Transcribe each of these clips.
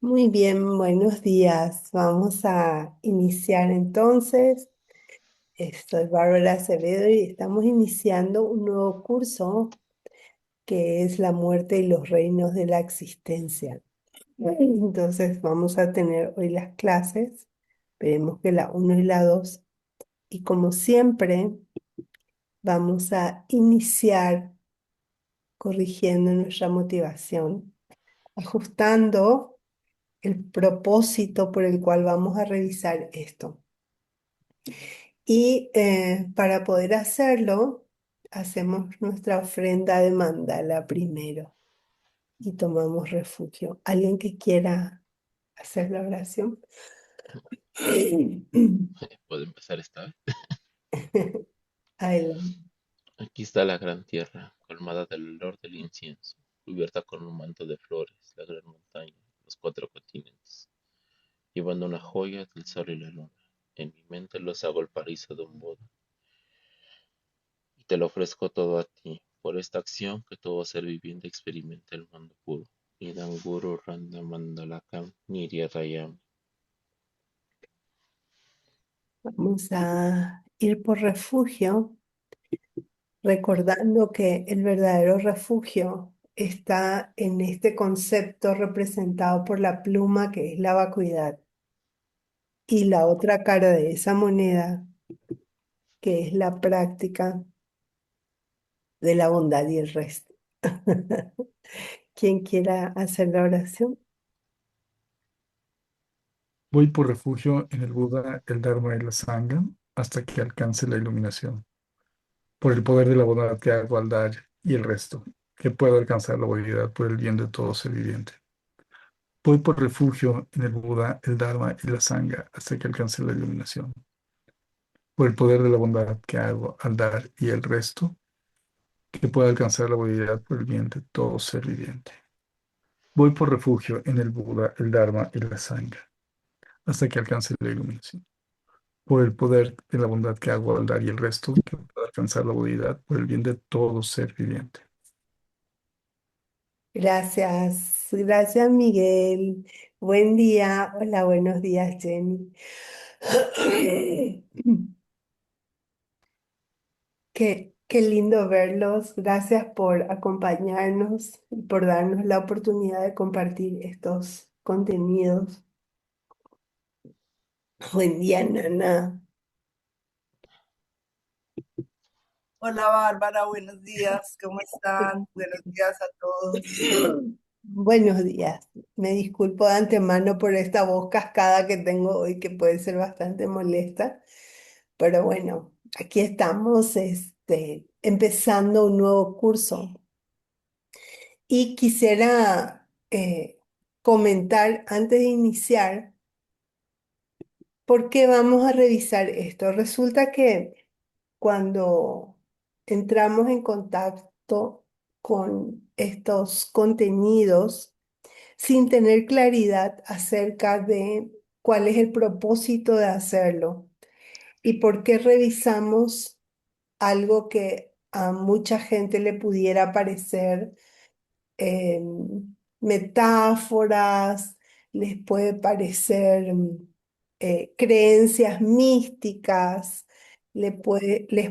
Muy bien, buenos días. Vamos a iniciar entonces. Soy Bárbara Acevedo y estamos iniciando un nuevo curso que es La muerte y los reinos de la existencia. Entonces vamos a tener hoy las clases, esperemos que la uno y la 2. Y como siempre, vamos a iniciar corrigiendo nuestra motivación, ajustando el propósito por el cual vamos a revisar esto. Y para poder hacerlo, hacemos nuestra ofrenda de mandala primero y tomamos refugio. ¿Alguien que quiera hacer la oración? Puedo empezar esta vez. Adelante. Aquí está la gran tierra, colmada del olor del incienso, cubierta con un manto de flores, la gran montaña, los cuatro continentes, llevando una joya del sol y la luna. En mi mente los hago el paraíso de un Buda, y te lo ofrezco todo a ti, por esta acción que todo ser viviente experimente el mundo puro. Nidan Guru Randa Mandalakam Niryatayam. Vamos a ir por refugio, recordando que el verdadero refugio está en este concepto representado por la pluma, que es la vacuidad, y la otra cara de esa moneda, que es la práctica de la bondad y el resto. Quien quiera hacer la oración. Voy por refugio en el Buda, el Dharma y la Sangha hasta que alcance la iluminación. Por el poder de la bondad que hago al dar y el resto, que puedo alcanzar la voluntad por el bien de todo ser viviente. Voy por refugio en el Buda, el Dharma y la Sangha hasta que alcance la iluminación. Por el poder de la bondad que hago al dar y el resto, que pueda alcanzar la voluntad por el bien de todo ser viviente. Voy por refugio en el Buda, el Dharma y la Sangha hasta que alcance la iluminación. Por el poder de la bondad que hago al dar y el resto, que pueda alcanzar la unidad por el bien de todo ser viviente. Gracias, gracias Miguel. Buen día. Hola, buenos días, Jenny. Qué lindo verlos. Gracias por acompañarnos y por darnos la oportunidad de compartir estos contenidos. Buen día, Nana. Hola Bárbara, buenos días, ¿cómo están? Buenos días a todos. Buenos días. Me disculpo de antemano por esta voz cascada que tengo hoy, que puede ser bastante molesta, pero bueno, aquí estamos, empezando un nuevo curso y quisiera comentar antes de iniciar por qué vamos a revisar esto. Resulta que cuando entramos en contacto con estos contenidos, sin tener claridad acerca de cuál es el propósito de hacerlo y por qué revisamos algo que a mucha gente le pudiera parecer metáforas, les puede parecer creencias místicas, les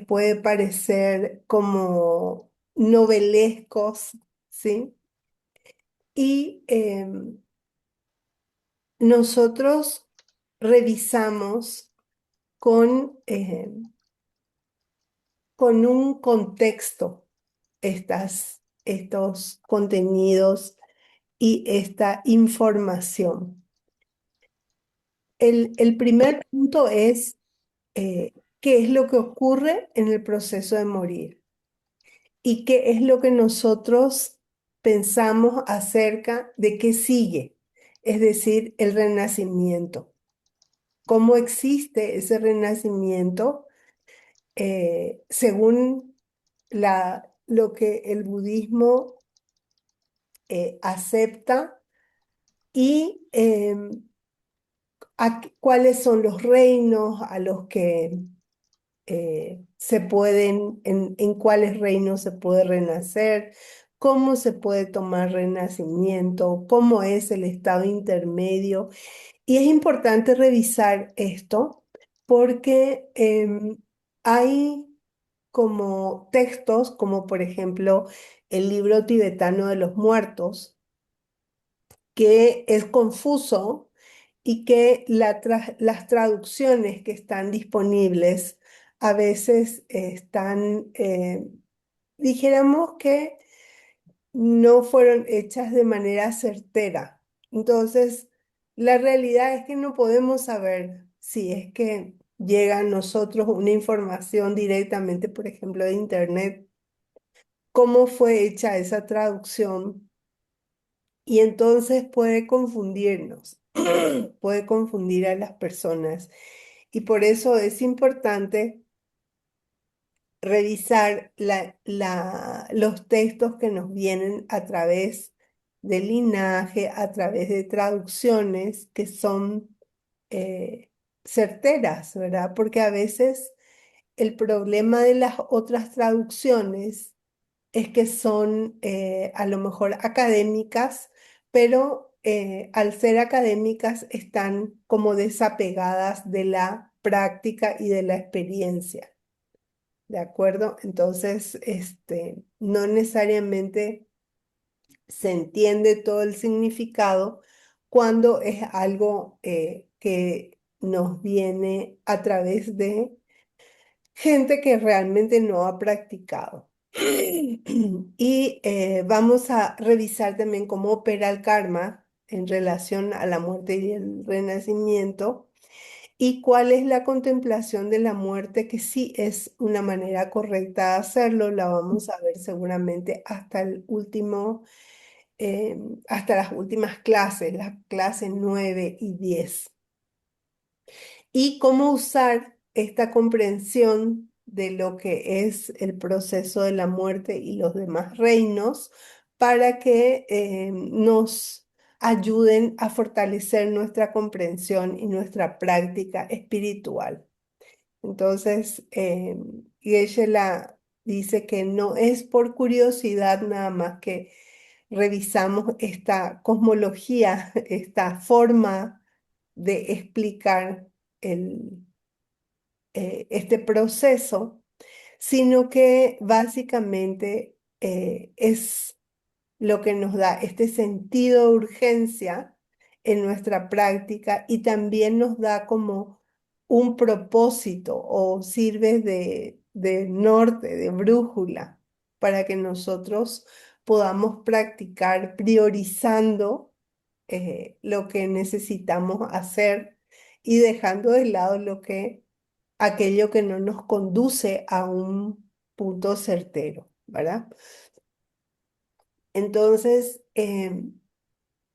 puede parecer como novelescos, ¿sí? Y nosotros revisamos con, con un contexto estos contenidos y esta información. El primer punto es qué es lo que ocurre en el proceso de morir y qué es lo que nosotros pensamos acerca de qué sigue, es decir, el renacimiento. ¿Cómo existe ese renacimiento según lo que el budismo acepta y cuáles son los reinos a los que en cuáles reinos se puede renacer, cómo se puede tomar renacimiento, cómo es el estado intermedio. Y es importante revisar esto porque hay como textos, como por ejemplo el libro tibetano de los muertos, que es confuso y que las traducciones que están disponibles a veces están, dijéramos que no fueron hechas de manera certera. Entonces, la realidad es que no podemos saber si es que llega a nosotros una información directamente, por ejemplo, de Internet, cómo fue hecha esa traducción y entonces puede confundirnos, puede confundir a las personas. Y por eso es importante revisar los textos que nos vienen a través del linaje, a través de traducciones que son eh, certeras, ¿verdad? Porque a veces el problema de las otras traducciones es que son a lo mejor académicas, pero al ser académicas están como desapegadas de la práctica y de la experiencia. ¿De acuerdo? Entonces, no necesariamente se entiende todo el significado cuando es algo que nos viene a través de gente que realmente no ha practicado. Y vamos a revisar también cómo opera el karma en relación a la muerte y el renacimiento y cuál es la contemplación de la muerte, que sí es una manera correcta de hacerlo. La vamos a ver seguramente hasta el último, hasta las últimas clases, las clases 9 y 10. Y cómo usar esta comprensión de lo que es el proceso de la muerte y los demás reinos para que nos ayuden a fortalecer nuestra comprensión y nuestra práctica espiritual. Entonces, Geshe-la dice que no es por curiosidad nada más que revisamos esta cosmología, esta forma de explicar este proceso, sino que básicamente es lo que nos da este sentido de urgencia en nuestra práctica y también nos da como un propósito o sirve de norte, de brújula, para que nosotros podamos practicar priorizando lo que necesitamos hacer y dejando de lado aquello que no nos conduce a un punto certero, ¿verdad? Entonces,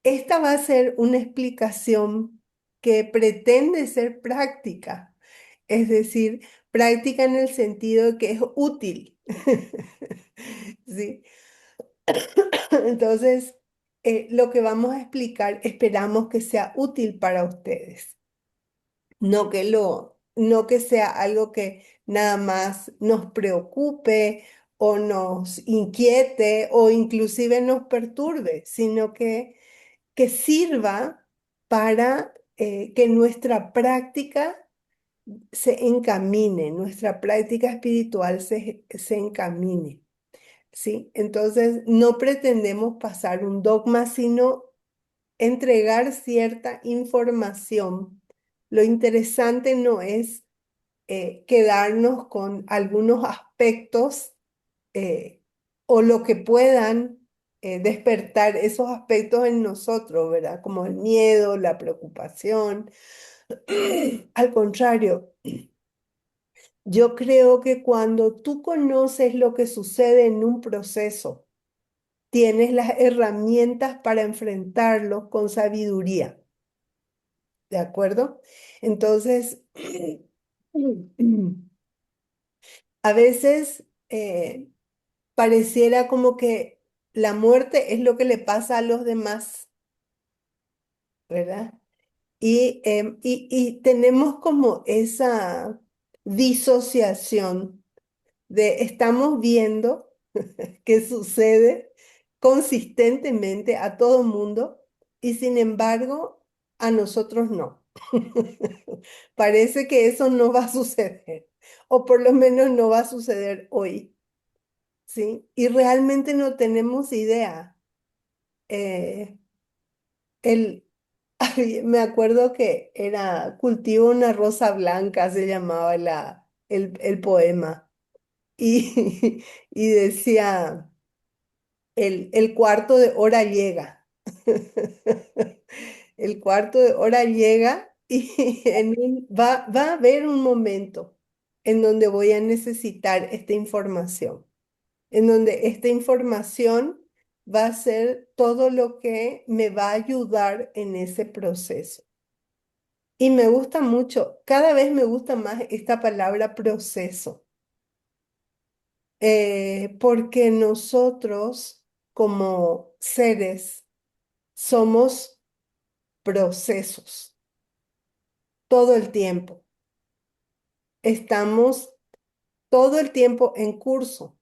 esta va a ser una explicación que pretende ser práctica, es decir, práctica en el sentido de que es útil. ¿Sí? Entonces, lo que vamos a explicar esperamos que sea útil para ustedes, no que sea algo que nada más nos preocupe o nos inquiete o inclusive nos perturbe, sino que sirva para que nuestra práctica se encamine, nuestra práctica espiritual se encamine, ¿sí? Entonces, no pretendemos pasar un dogma, sino entregar cierta información. Lo interesante no es quedarnos con algunos aspectos eh, o lo que puedan despertar esos aspectos en nosotros, ¿verdad? Como el miedo, la preocupación. Al contrario, yo creo que cuando tú conoces lo que sucede en un proceso, tienes las herramientas para enfrentarlo con sabiduría, ¿de acuerdo? Entonces, a veces pareciera como que la muerte es lo que le pasa a los demás, ¿verdad? Y tenemos como esa disociación de estamos viendo qué sucede, consistentemente a todo mundo y sin embargo a nosotros no. Parece que eso no va a suceder, o por lo menos no va a suceder hoy, ¿sí? Y realmente no tenemos idea. Eh, el, me acuerdo que era Cultivo una rosa blanca, se llamaba el poema, y, y decía, el cuarto de hora llega. El cuarto de hora llega y va a haber un momento en donde voy a necesitar esta información, en donde esta información va a ser todo lo que me va a ayudar en ese proceso. Y me gusta mucho, cada vez me gusta más esta palabra proceso, porque nosotros como seres somos procesos todo el tiempo. Estamos todo el tiempo en curso.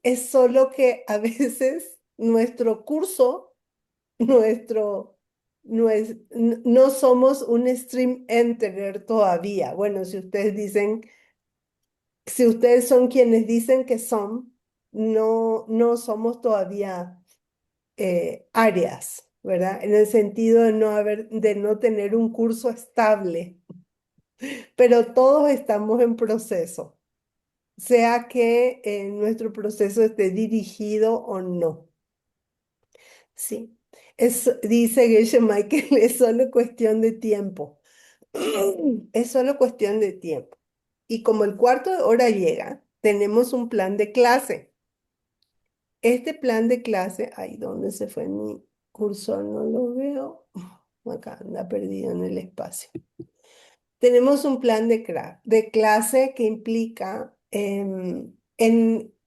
Es solo que a veces nuestro curso, nuestro, no somos un stream enterer todavía. Bueno, si ustedes son quienes dicen que son, no somos todavía áreas, ¿verdad? En el sentido de no tener un curso estable, pero todos estamos en proceso, sea que nuestro proceso esté dirigido o no. Sí, dice Geshe Michael, es solo cuestión de tiempo. Es solo cuestión de tiempo. Y como el cuarto de hora llega, tenemos un plan de clase. Este plan de clase, ahí donde se fue mi cursor, no lo veo. Acá anda perdido en el espacio. Tenemos un plan de clase que implica en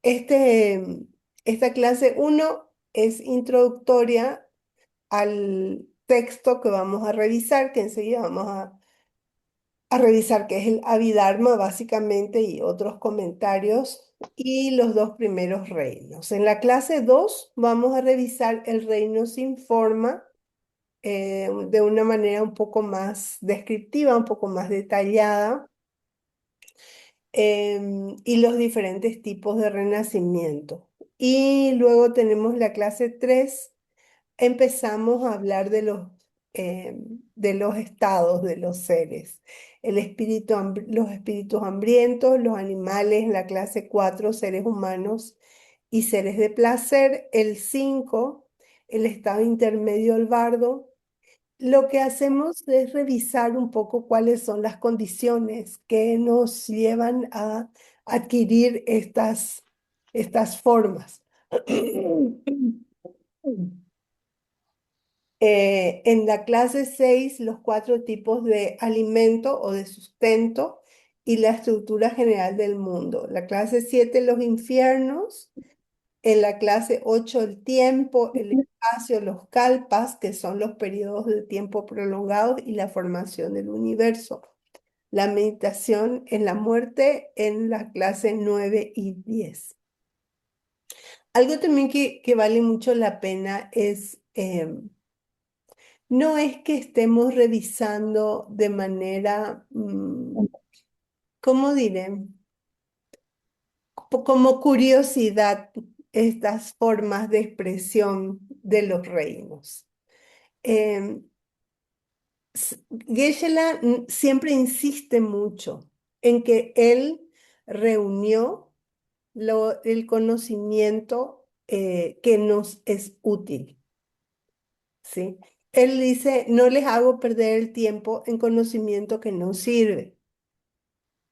esta clase uno es introductoria al texto que vamos a revisar, que enseguida vamos a revisar, que es el Abhidharma básicamente y otros comentarios y los dos primeros reinos. En la clase 2 vamos a revisar el reino sin forma de una manera un poco más descriptiva, un poco más detallada, y los diferentes tipos de renacimiento. Y luego tenemos la clase 3, empezamos a hablar de los estados de los seres. Los espíritus hambrientos, los animales, la clase 4 seres humanos y seres de placer. El 5 el estado intermedio, el bardo. Lo que hacemos es revisar un poco cuáles son las condiciones que nos llevan a adquirir estas formas. En la clase 6 los cuatro tipos de alimento o de sustento y la estructura general del mundo. La clase 7 los infiernos. En la clase 8 el tiempo, el espacio, los kalpas, que son los periodos de tiempo prolongados y la formación del universo. La meditación en la muerte en la clase 9 y 10. Algo también que vale mucho la pena es, no es que estemos revisando de manera, ¿cómo diré? Como curiosidad estas formas de expresión de los reinos. Em, Geshe-la siempre insiste mucho en que él reunió el conocimiento que nos es útil, ¿sí? Él dice, no les hago perder el tiempo en conocimiento que no sirve,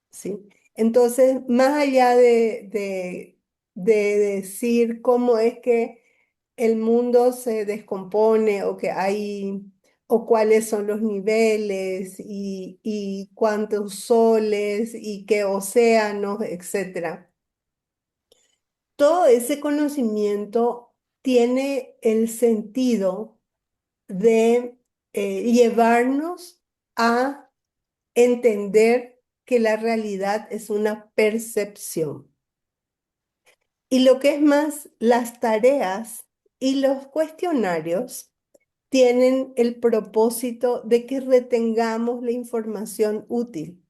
¿sí? Entonces, más allá de decir cómo es que el mundo se descompone o cuáles son los niveles y cuántos soles y qué océanos, etcétera. Todo ese conocimiento tiene el sentido de llevarnos a entender que la realidad es una percepción. Y lo que es más, las tareas Y los cuestionarios tienen el propósito de que retengamos la información útil.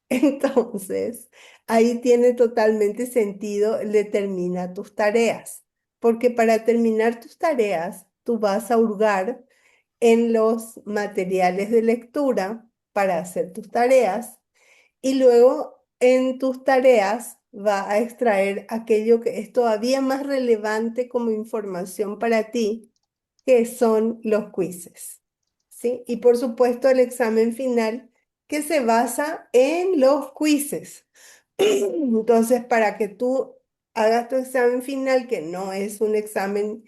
Entonces, ahí tiene totalmente sentido el determina tus tareas, porque para terminar tus tareas, tú vas a hurgar en los materiales de lectura para hacer tus tareas y luego en tus tareas va a extraer aquello que es todavía más relevante como información para ti, que son los quizzes, ¿sí? Y por supuesto el examen final que se basa en los quizzes. Entonces, para que tú hagas tu examen final, que no es un examen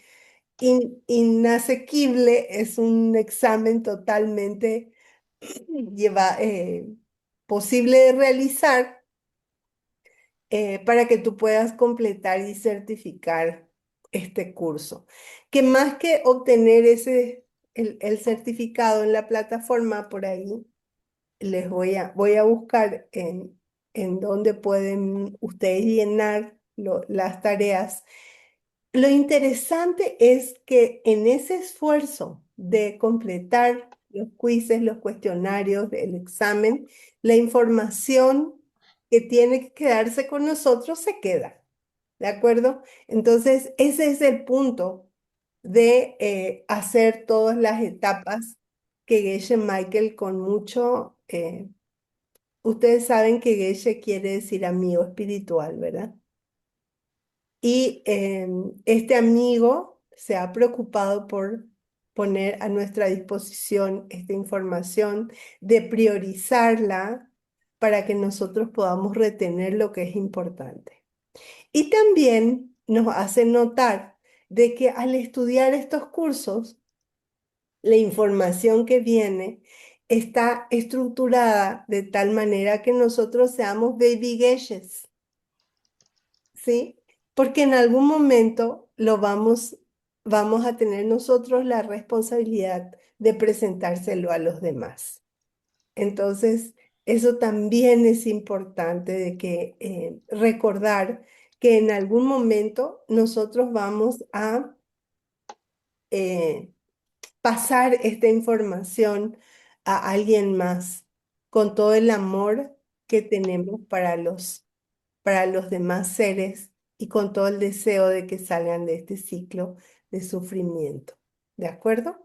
inasequible, es un examen totalmente lleva, posible de realizar, para que tú puedas completar y certificar este curso. Que más que obtener el certificado en la plataforma por ahí, voy a buscar en dónde pueden ustedes llenar las tareas. Lo interesante es que en ese esfuerzo de completar los quizzes, los cuestionarios, el examen, la información que tiene que quedarse con nosotros se queda, ¿de acuerdo? Entonces, ese es el punto de hacer todas las etapas que Geshe Michael con mucho, ustedes saben que Geshe quiere decir amigo espiritual, ¿verdad? Y este amigo se ha preocupado por poner a nuestra disposición esta información, de priorizarla para que nosotros podamos retener lo que es importante. Y también nos hace notar de que al estudiar estos cursos, la información que viene está estructurada de tal manera que nosotros seamos baby geshes. ¿Sí? Porque en algún momento vamos a tener nosotros la responsabilidad de presentárselo a los demás. Entonces, eso también es importante de que recordar que en algún momento nosotros vamos a eh, pasar esta información a alguien más con todo el amor que tenemos para los demás seres y con todo el deseo de que salgan de este ciclo de sufrimiento. ¿De acuerdo?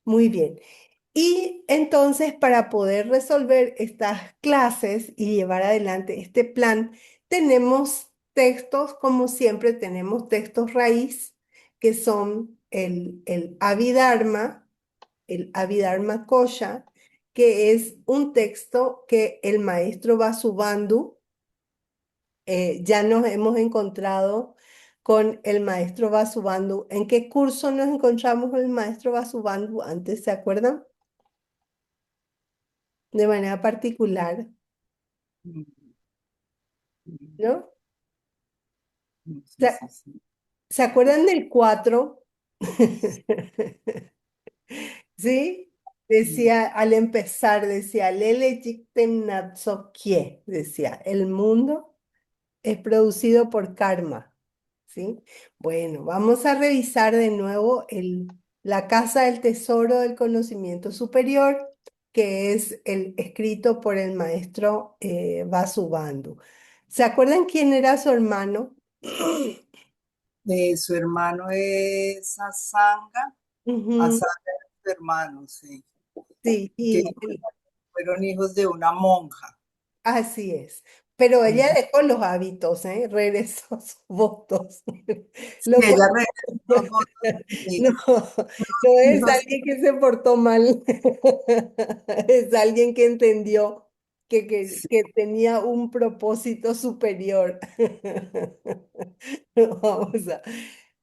Muy bien. Y entonces, para poder resolver estas clases y llevar adelante este plan, tenemos textos, como siempre, tenemos textos raíz, que son el Abhidharma Kosha, que es un texto que el maestro Vasubandhu, ya nos hemos encontrado con el maestro Vasubandhu. ¿En qué curso nos encontramos con el maestro Vasubandhu antes? ¿Se acuerdan? De manera particular, Mm, ¿no? mm, sí, ¿Se, sí, sí. se acuerdan del 4? ¿Sí? Mm, Decía, al empezar, decía, Lele Jikten Natso Kie, decía, el mundo es producido por karma, ¿sí? Bueno, vamos a revisar de nuevo la Casa del Tesoro del Conocimiento Superior, que es el escrito por el maestro Vasubandhu. ¿Se acuerdan quién era su hermano? Su hermano es Asanga, Ujú, Asanga es su hermano, sí, sí, que y fueron hijos de una monja. así es. Pero ella Ujú. dejó los hábitos, ¿eh? Regresó a sus votos. Sí, Lo cual ella regresó los votos no, y no es hijos, alguien que se portó mal, es alguien que entendió sí, que tenía un propósito superior. Vamos a,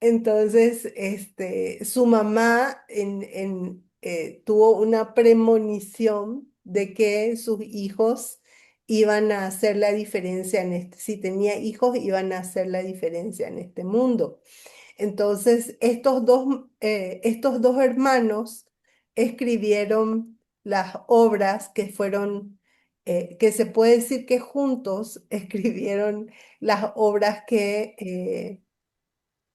entonces, su mamá tuvo una premonición de que sus hijos iban a hacer la diferencia si tenía hijos, iban a hacer la diferencia en este mundo. Entonces, estos dos hermanos escribieron las obras que fueron, que se puede decir que juntos escribieron las obras que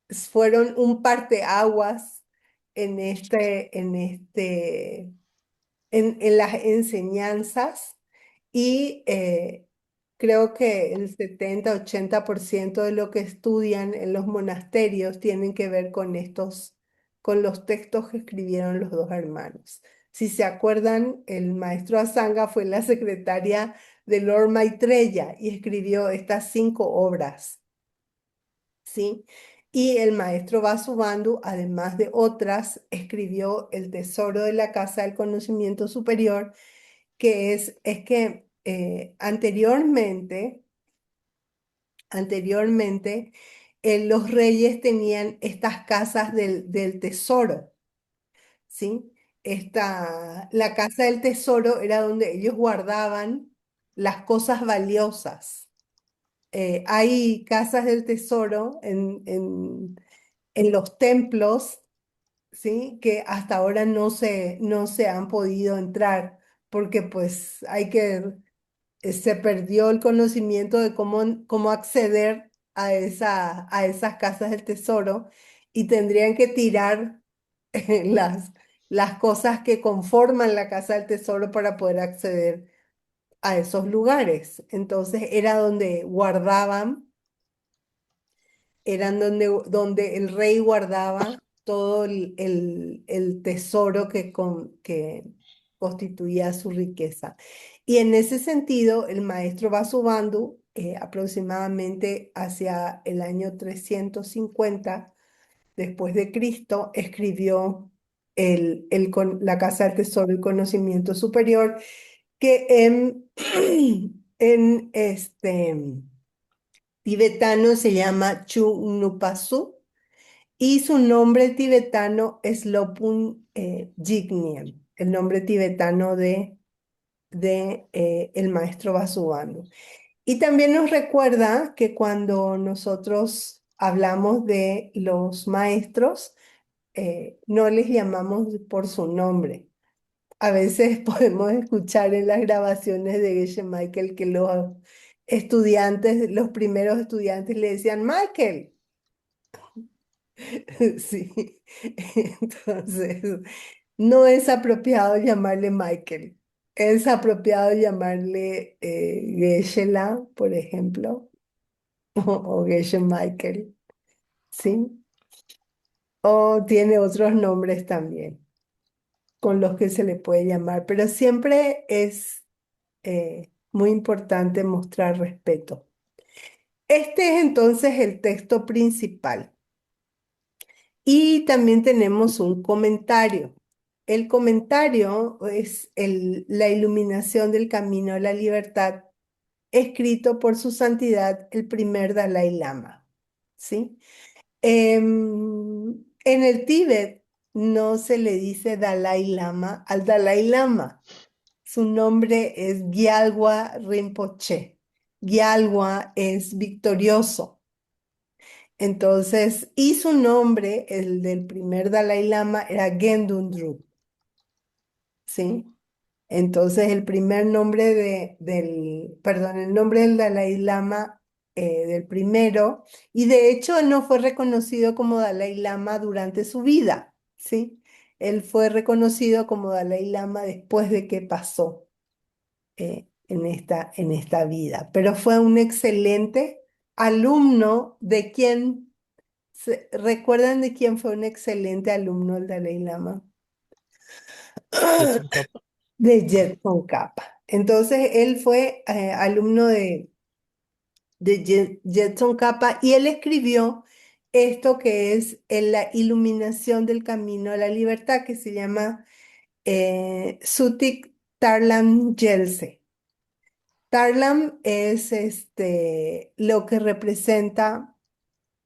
fueron un parteaguas en en las enseñanzas y creo que el 70-80% de lo que estudian en los monasterios tienen que ver con con los textos que escribieron los dos hermanos. Si se acuerdan, el maestro Asanga fue la secretaria de Lord Maitreya y escribió estas 5 obras, ¿sí? Y el maestro Vasubandhu, además de otras, escribió El Tesoro de la Casa del Conocimiento Superior, que es que anteriormente los reyes tenían estas casas del tesoro, ¿sí? La casa del tesoro era donde ellos guardaban las cosas valiosas. Hay casas del tesoro en los templos, ¿sí? Que hasta ahora no se han podido entrar porque pues se perdió el conocimiento de cómo acceder a esas casas del tesoro y tendrían que tirar las, las cosas que conforman la casa del tesoro para poder acceder a esos lugares. Entonces era donde guardaban, eran donde el rey guardaba todo el tesoro que constituía su riqueza. Y en ese sentido, el maestro Vasubandhu, aproximadamente hacia el año 350 después de Cristo, escribió la Casa del Tesoro y Conocimiento Superior, que en tibetano se llama Chugnupasu y su nombre tibetano es Lopun Yignyem, el nombre tibetano de el maestro Vasubandhu. Y también nos recuerda que cuando nosotros hablamos de los maestros, no les llamamos por su nombre. A veces podemos escuchar en las grabaciones de Geshe Michael que los estudiantes, los primeros estudiantes le decían Michael. Sí, entonces no es apropiado llamarle Michael. Es apropiado llamarle Geshe-la, por ejemplo, o Geshe Michael, ¿sí? O tiene otros nombres también con los que se le puede llamar, pero siempre es muy importante mostrar respeto. Este es entonces el texto principal. Y también tenemos un comentario. El comentario es la iluminación del camino a la libertad, escrito por su santidad el primer Dalai Lama. ¿Sí? En el Tíbet no se le dice Dalai Lama al Dalai Lama. Su nombre es Gyalwa Rinpoche. Gyalwa es victorioso. Entonces, y su nombre, el del primer Dalai Lama, era Gendun Druk, ¿sí? Entonces, el primer nombre perdón, el nombre del Dalai Lama, del primero, y de hecho él no fue reconocido como Dalai Lama durante su vida, ¿sí? Él fue reconocido como Dalai Lama después de que pasó en esta vida, pero fue un excelente alumno de quien, ¿recuerdan de quién fue un excelente alumno el Dalai Lama? Jetson Kappa. De Jetson Kappa. Entonces, él fue alumno de Jetson Kappa y él escribió esto que es en la iluminación del camino a la libertad, que se llama Sutik Tarlam Gyaltsen. Tarlam es lo que representa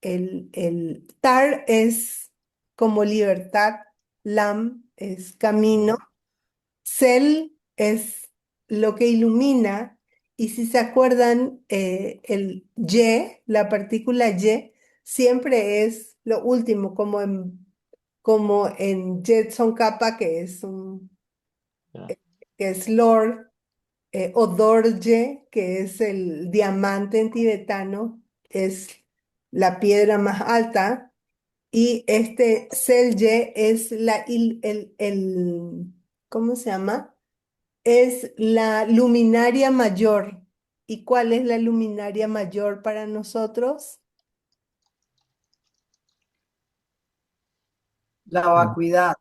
el Tar es como libertad, Lam es camino, Cel es lo que ilumina, y si se acuerdan, el Y, la partícula Y, siempre es lo último, como en Jetson Kappa, Ya. que es Lord, o Dorje, que es el diamante en tibetano, es la piedra más alta, Y este Celje es ¿cómo se llama? Es la luminaria mayor. ¿Y cuál es la luminaria mayor para nosotros? La vacuidad.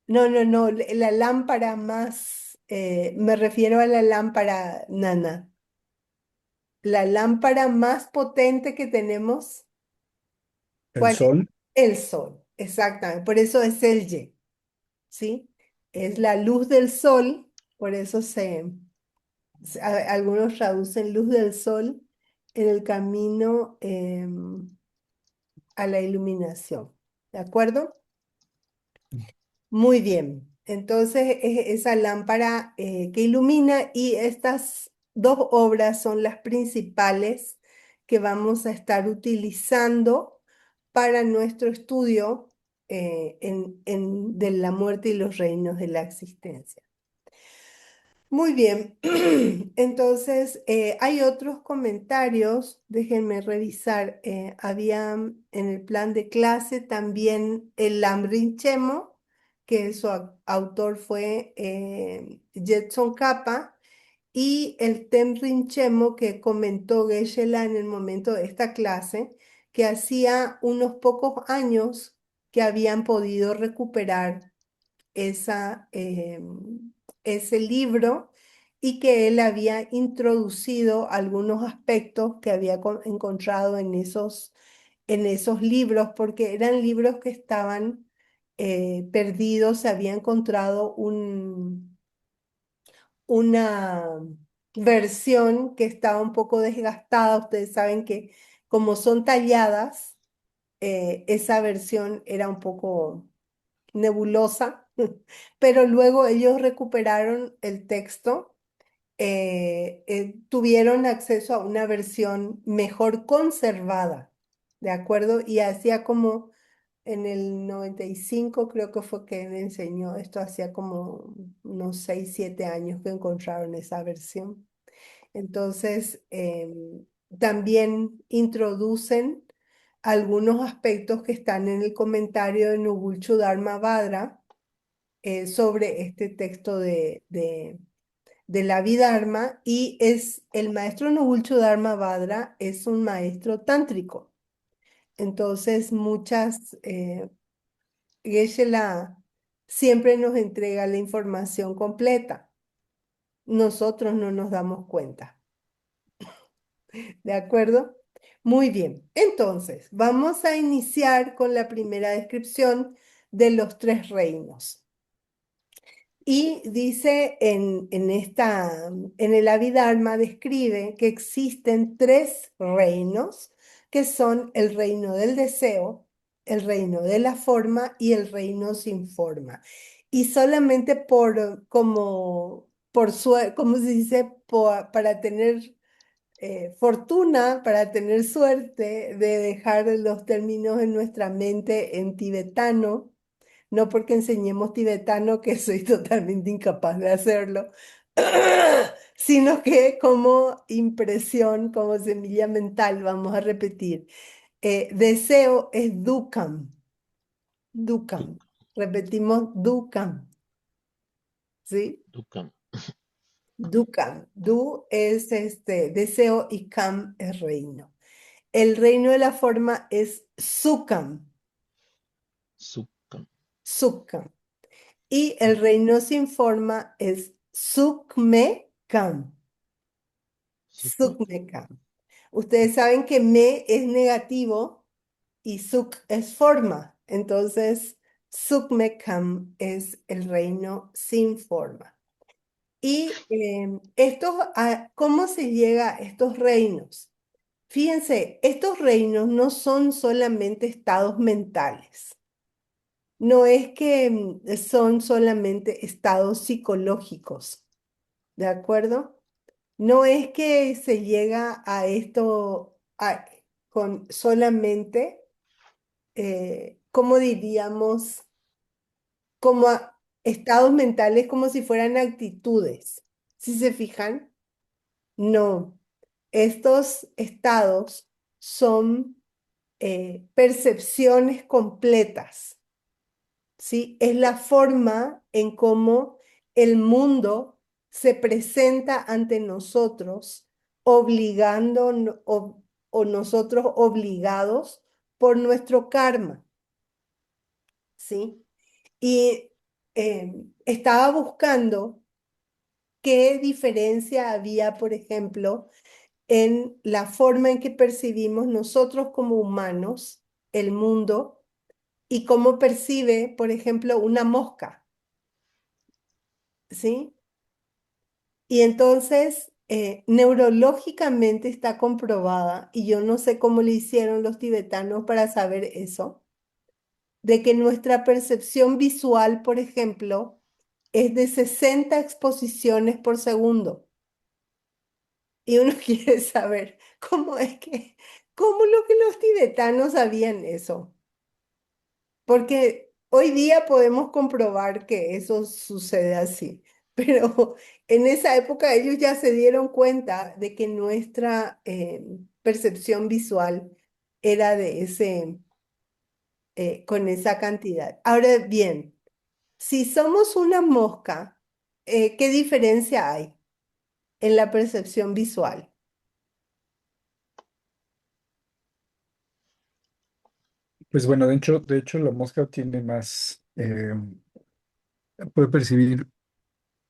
No, no, no, la lámpara más, me refiero a la lámpara nana. La lámpara más potente que tenemos, El ¿cuál es? sol, El sol, exactamente. Por eso es el Y, ¿sí? Es la luz del sol, por eso algunos traducen luz del sol en el camino a la iluminación. ¿De acuerdo? Muy bien. Entonces, es esa lámpara que ilumina y estas dos obras son las principales que vamos a estar utilizando para nuestro estudio de la muerte y los reinos de la existencia. Muy bien, entonces hay otros comentarios, déjenme revisar. Había en el plan de clase también el Lamrinchemo, que su autor fue Jetson Capa, y el Temrinchemo que comentó Geshe-la en el momento de esta clase, que hacía unos pocos años que habían podido recuperar ese libro y que él había introducido algunos aspectos que había encontrado en esos libros, porque eran libros que estaban perdidos, se había encontrado una versión que estaba un poco desgastada. Ustedes saben que como son talladas, esa versión era un poco nebulosa, pero luego ellos recuperaron el texto, tuvieron acceso a una versión mejor conservada, ¿de acuerdo? Y hacía como en el 95 creo que fue que me enseñó esto, hacía como unos 6 7 años que encontraron esa versión. Entonces, también introducen algunos aspectos que están en el comentario de Nubulchu Dharma Vadra sobre este texto de la Abhidharma, y es el maestro Nubulchu Dharma Vadra es un maestro tántrico. Entonces, Geshe-la siempre nos entrega la información completa. Nosotros no nos damos cuenta. ¿De acuerdo? Muy bien. Entonces, vamos a iniciar con la primera descripción de los tres reinos. Y dice en el Abhidharma describe que existen tres reinos, que son el reino del deseo, el reino de la forma y el reino sin forma. Y solamente ¿cómo se dice? Para tener fortuna, para tener suerte de dejar los términos en nuestra mente en tibetano, no porque enseñemos tibetano, que soy totalmente incapaz de hacerlo, sino que como impresión, como semilla mental, vamos a repetir. Deseo es dukam, dukam. Duk- Repetimos dukam, ¿sí? Dukam, Dukam. Du es deseo y kam es reino. El reino de la forma es sukam, Sukam, sukam. Y el reino sin forma es sukmekam, Sukme, sukmekam. Ustedes saben que me es negativo y suk es forma. Entonces, sukmekam es el reino sin forma. Y ¿cómo se llega a estos reinos? Fíjense, estos reinos no son solamente estados mentales. No es que son solamente estados psicológicos, ¿de acuerdo? No es que se llega a esto con solamente, ¿cómo diríamos? Como estados mentales, como si fueran actitudes. ¿Sí se fijan? No. Estos estados son percepciones completas, ¿sí? Es la forma en cómo el mundo se presenta ante nosotros, obligando o nosotros obligados por nuestro karma, ¿sí? Y estaba buscando qué diferencia había, por ejemplo, en la forma en que percibimos nosotros como humanos el mundo y cómo percibe, por ejemplo, una mosca, ¿sí? Y entonces, neurológicamente está comprobada, y yo no sé cómo le hicieron los tibetanos para saber eso, de que nuestra percepción visual, por ejemplo, es de 60 exposiciones por segundo. Y uno quiere saber cómo lo que los tibetanos sabían eso. Porque hoy día podemos comprobar que eso sucede así, pero en esa época ellos ya se dieron cuenta de que nuestra percepción visual era con esa cantidad. Ahora bien, si somos una mosca, ¿qué diferencia hay en la percepción visual? Pues bueno, de hecho la mosca tiene más, puede percibir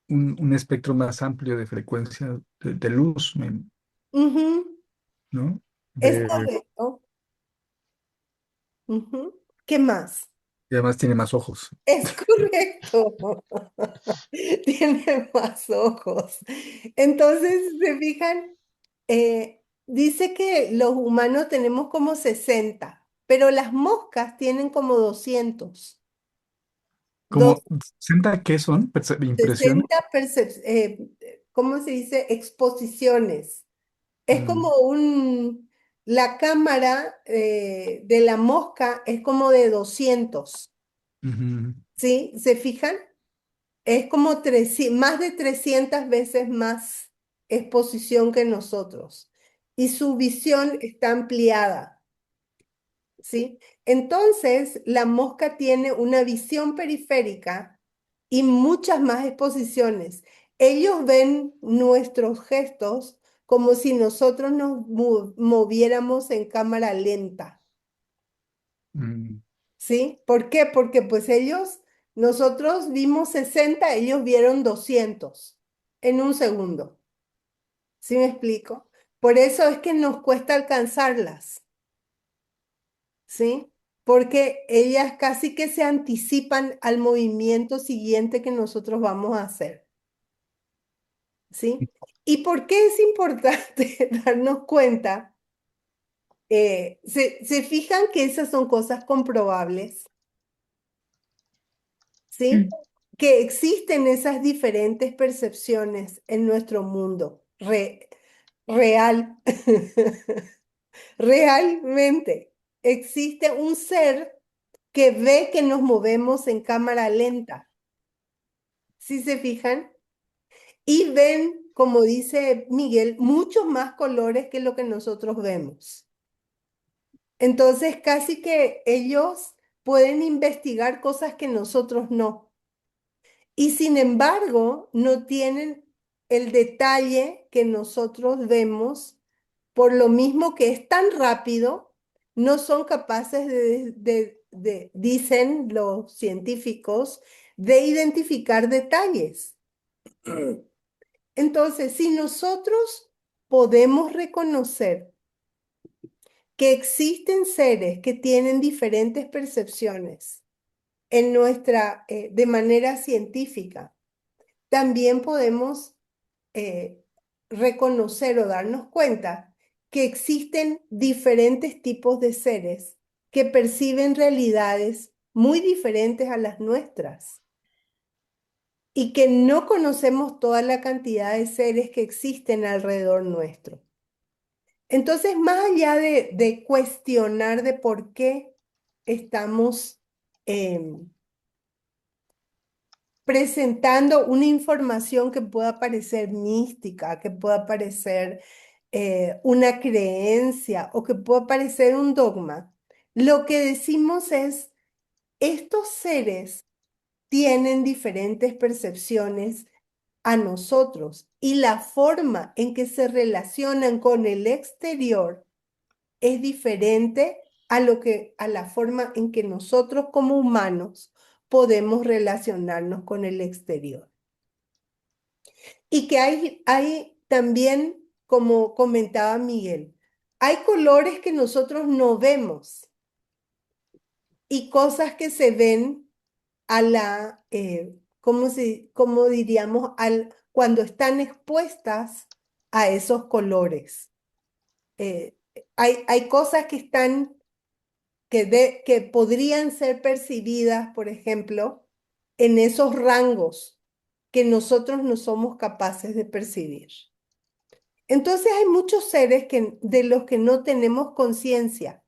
un espectro más amplio de frecuencia de luz, Ujú, ¿no? es De, correcto. Ujú. ¿Qué más? y además tiene más ojos. Es correcto. Tiene más ojos. Entonces, ¿se fijan? Dice que los humanos tenemos como 60, pero las moscas tienen como 200. Dos- Como 60 ¿qué son? Impresiones. 60 ¿cómo se dice? Exposiciones. Es Mm, como la cámara de la mosca es como de 200. ujú, ¿Sí? ¿Se fijan? Es como más de 300 veces más exposición que nosotros. Y su visión está ampliada, ¿sí? Entonces, la mosca tiene una visión periférica y muchas más exposiciones. Ellos ven nuestros gestos como si nosotros nos moviéramos en cámara lenta. mm, ¿Sí? ¿Por qué? Porque pues nosotros vimos 60, ellos vieron 200 en un segundo. ¿Sí me explico? Por eso es que nos cuesta alcanzarlas, ¿sí? Porque ellas casi que se anticipan al movimiento siguiente que nosotros vamos a hacer, ¿sí? ¿Y por qué es importante darnos cuenta? ¿Se fijan que esas son cosas comprobables? ¿Sí? Que existen esas diferentes percepciones en nuestro mundo real. Realmente existe un ser que ve que nos movemos en cámara lenta. ¿Sí se fijan? Y ven, como dice Miguel, muchos más colores que lo que nosotros vemos. Entonces, casi que ellos pueden investigar cosas que nosotros no. Y sin embargo, no tienen el detalle que nosotros vemos, por lo mismo que es tan rápido, no son capaces dicen los científicos, de identificar detalles. Entonces, si nosotros podemos reconocer que existen seres que tienen diferentes percepciones de manera científica, también podemos eh, reconocer o darnos cuenta que existen diferentes tipos de seres que perciben realidades muy diferentes a las nuestras y que no conocemos toda la cantidad de seres que existen alrededor nuestro. Entonces, más allá de cuestionar de por qué estamos em, presentando una información que pueda parecer mística, que pueda parecer una creencia o que pueda parecer un dogma, lo que decimos es, estos seres tienen diferentes percepciones a nosotros y la forma en que se relacionan con el exterior es diferente a la forma en que nosotros como humanos podemos relacionarnos con el exterior. Y que hay también, como comentaba Miguel, hay colores que nosotros no vemos y cosas que se ven a la, ¿cómo diríamos? Cuando están expuestas a esos colores. Eh, hay cosas que están, que podrían ser percibidas, por ejemplo, en esos rangos que nosotros no somos capaces de percibir. Entonces hay muchos seres de los que no tenemos conciencia,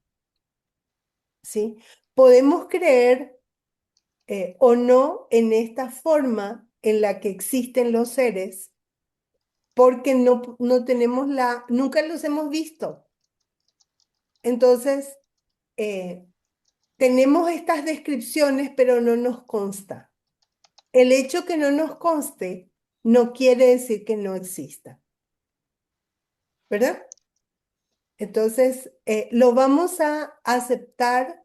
¿sí? Podemos creer o no en esta forma en la que existen los seres, porque no tenemos nunca los hemos visto. Entonces, tenemos estas descripciones, pero no nos consta. El hecho que no nos conste no quiere decir que no exista, ¿verdad? Entonces, lo vamos a aceptar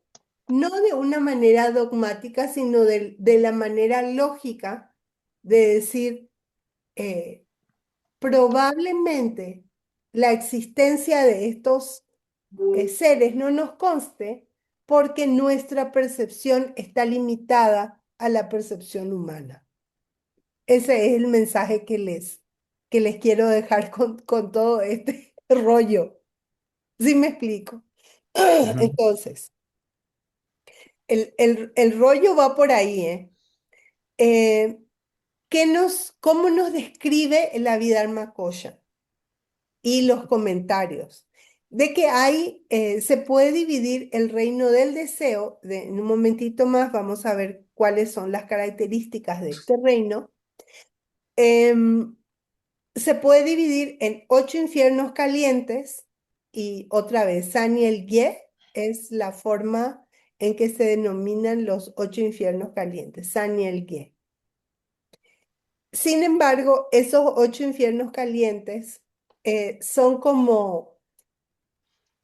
no de una manera dogmática, sino de la manera lógica de decir, probablemente la existencia de estos seres no nos conste porque nuestra percepción está limitada a la percepción humana. Ese es el mensaje que les quiero dejar con todo este rollo. ¿Sí me explico? Ujú. Entonces, el rollo va por ahí, ¿eh? Eh, ¿Cómo nos describe la vida Almacoya? Y los comentarios de que se puede dividir el reino del deseo. En un momentito más vamos a ver cuáles son las características de este reino. Em, Se puede dividir en 8 infiernos calientes y otra vez, Saniel Ye es la forma en que se denominan los 8 infiernos calientes, Saniel Ye. Sin embargo, esos 8 infiernos calientes son como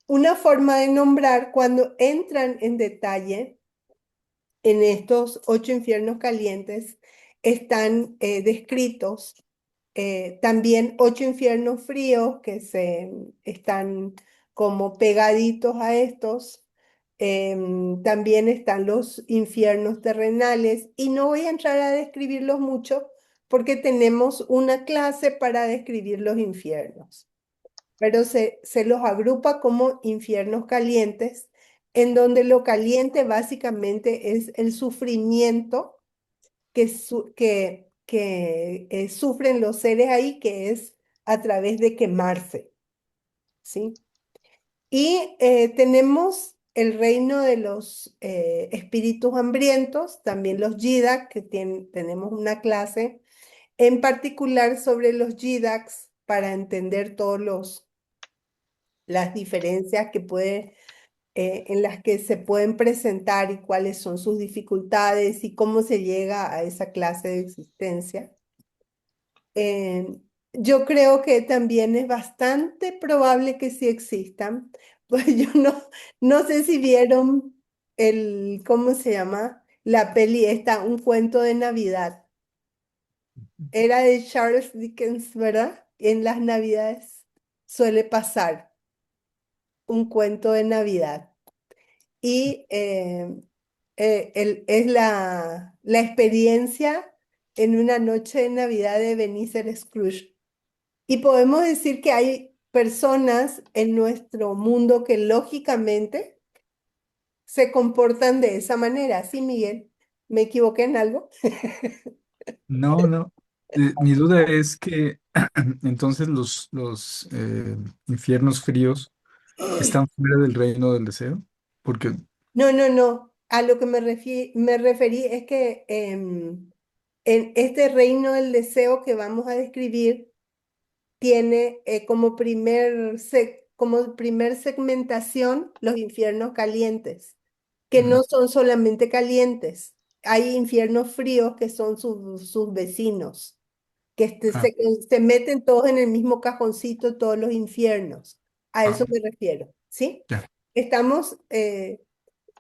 una forma de nombrar cuando entran en detalle en estos 8 infiernos calientes, están descritos también 8 infiernos fríos que están como pegaditos a estos. También están los infiernos terrenales y no voy a entrar a describirlos mucho porque tenemos una clase para describir los infiernos, pero se los agrupa como infiernos calientes, en donde lo caliente básicamente es el sufrimiento que sufren los seres ahí, que es a través de quemarse, ¿sí? Y tenemos el reino de los espíritus hambrientos, también los Yidak, que tenemos una clase en particular sobre los Yidaks para entender las diferencias en las que se pueden presentar y cuáles son sus dificultades y cómo se llega a esa clase de existencia. Eh, yo creo que también es bastante probable que sí existan. Pues yo no sé si vieron ¿cómo se llama? La peli esta, Un cuento de Navidad. Era de Charles Dickens, ¿verdad? En las Navidades suele pasar un cuento de Navidad. Y es la experiencia en una noche de Navidad de Ebenezer Scrooge. Y podemos decir que hay personas en nuestro mundo que lógicamente se comportan de esa manera. ¿Sí, Miguel? ¿Me equivoqué en algo? No, no. Mi duda es que entonces los infiernos fríos están fuera del reino del deseo, porque No, no, no. A lo que me referí es que en este reino del deseo que vamos a describir, tiene como primer como primer segmentación los infiernos calientes, que Ujú. no son solamente calientes. Hay infiernos fríos que son sus vecinos, que Ah, se meten todos en el mismo cajoncito, todos los infiernos. A ah, eso me refiero, ¿sí? ya. Estamos,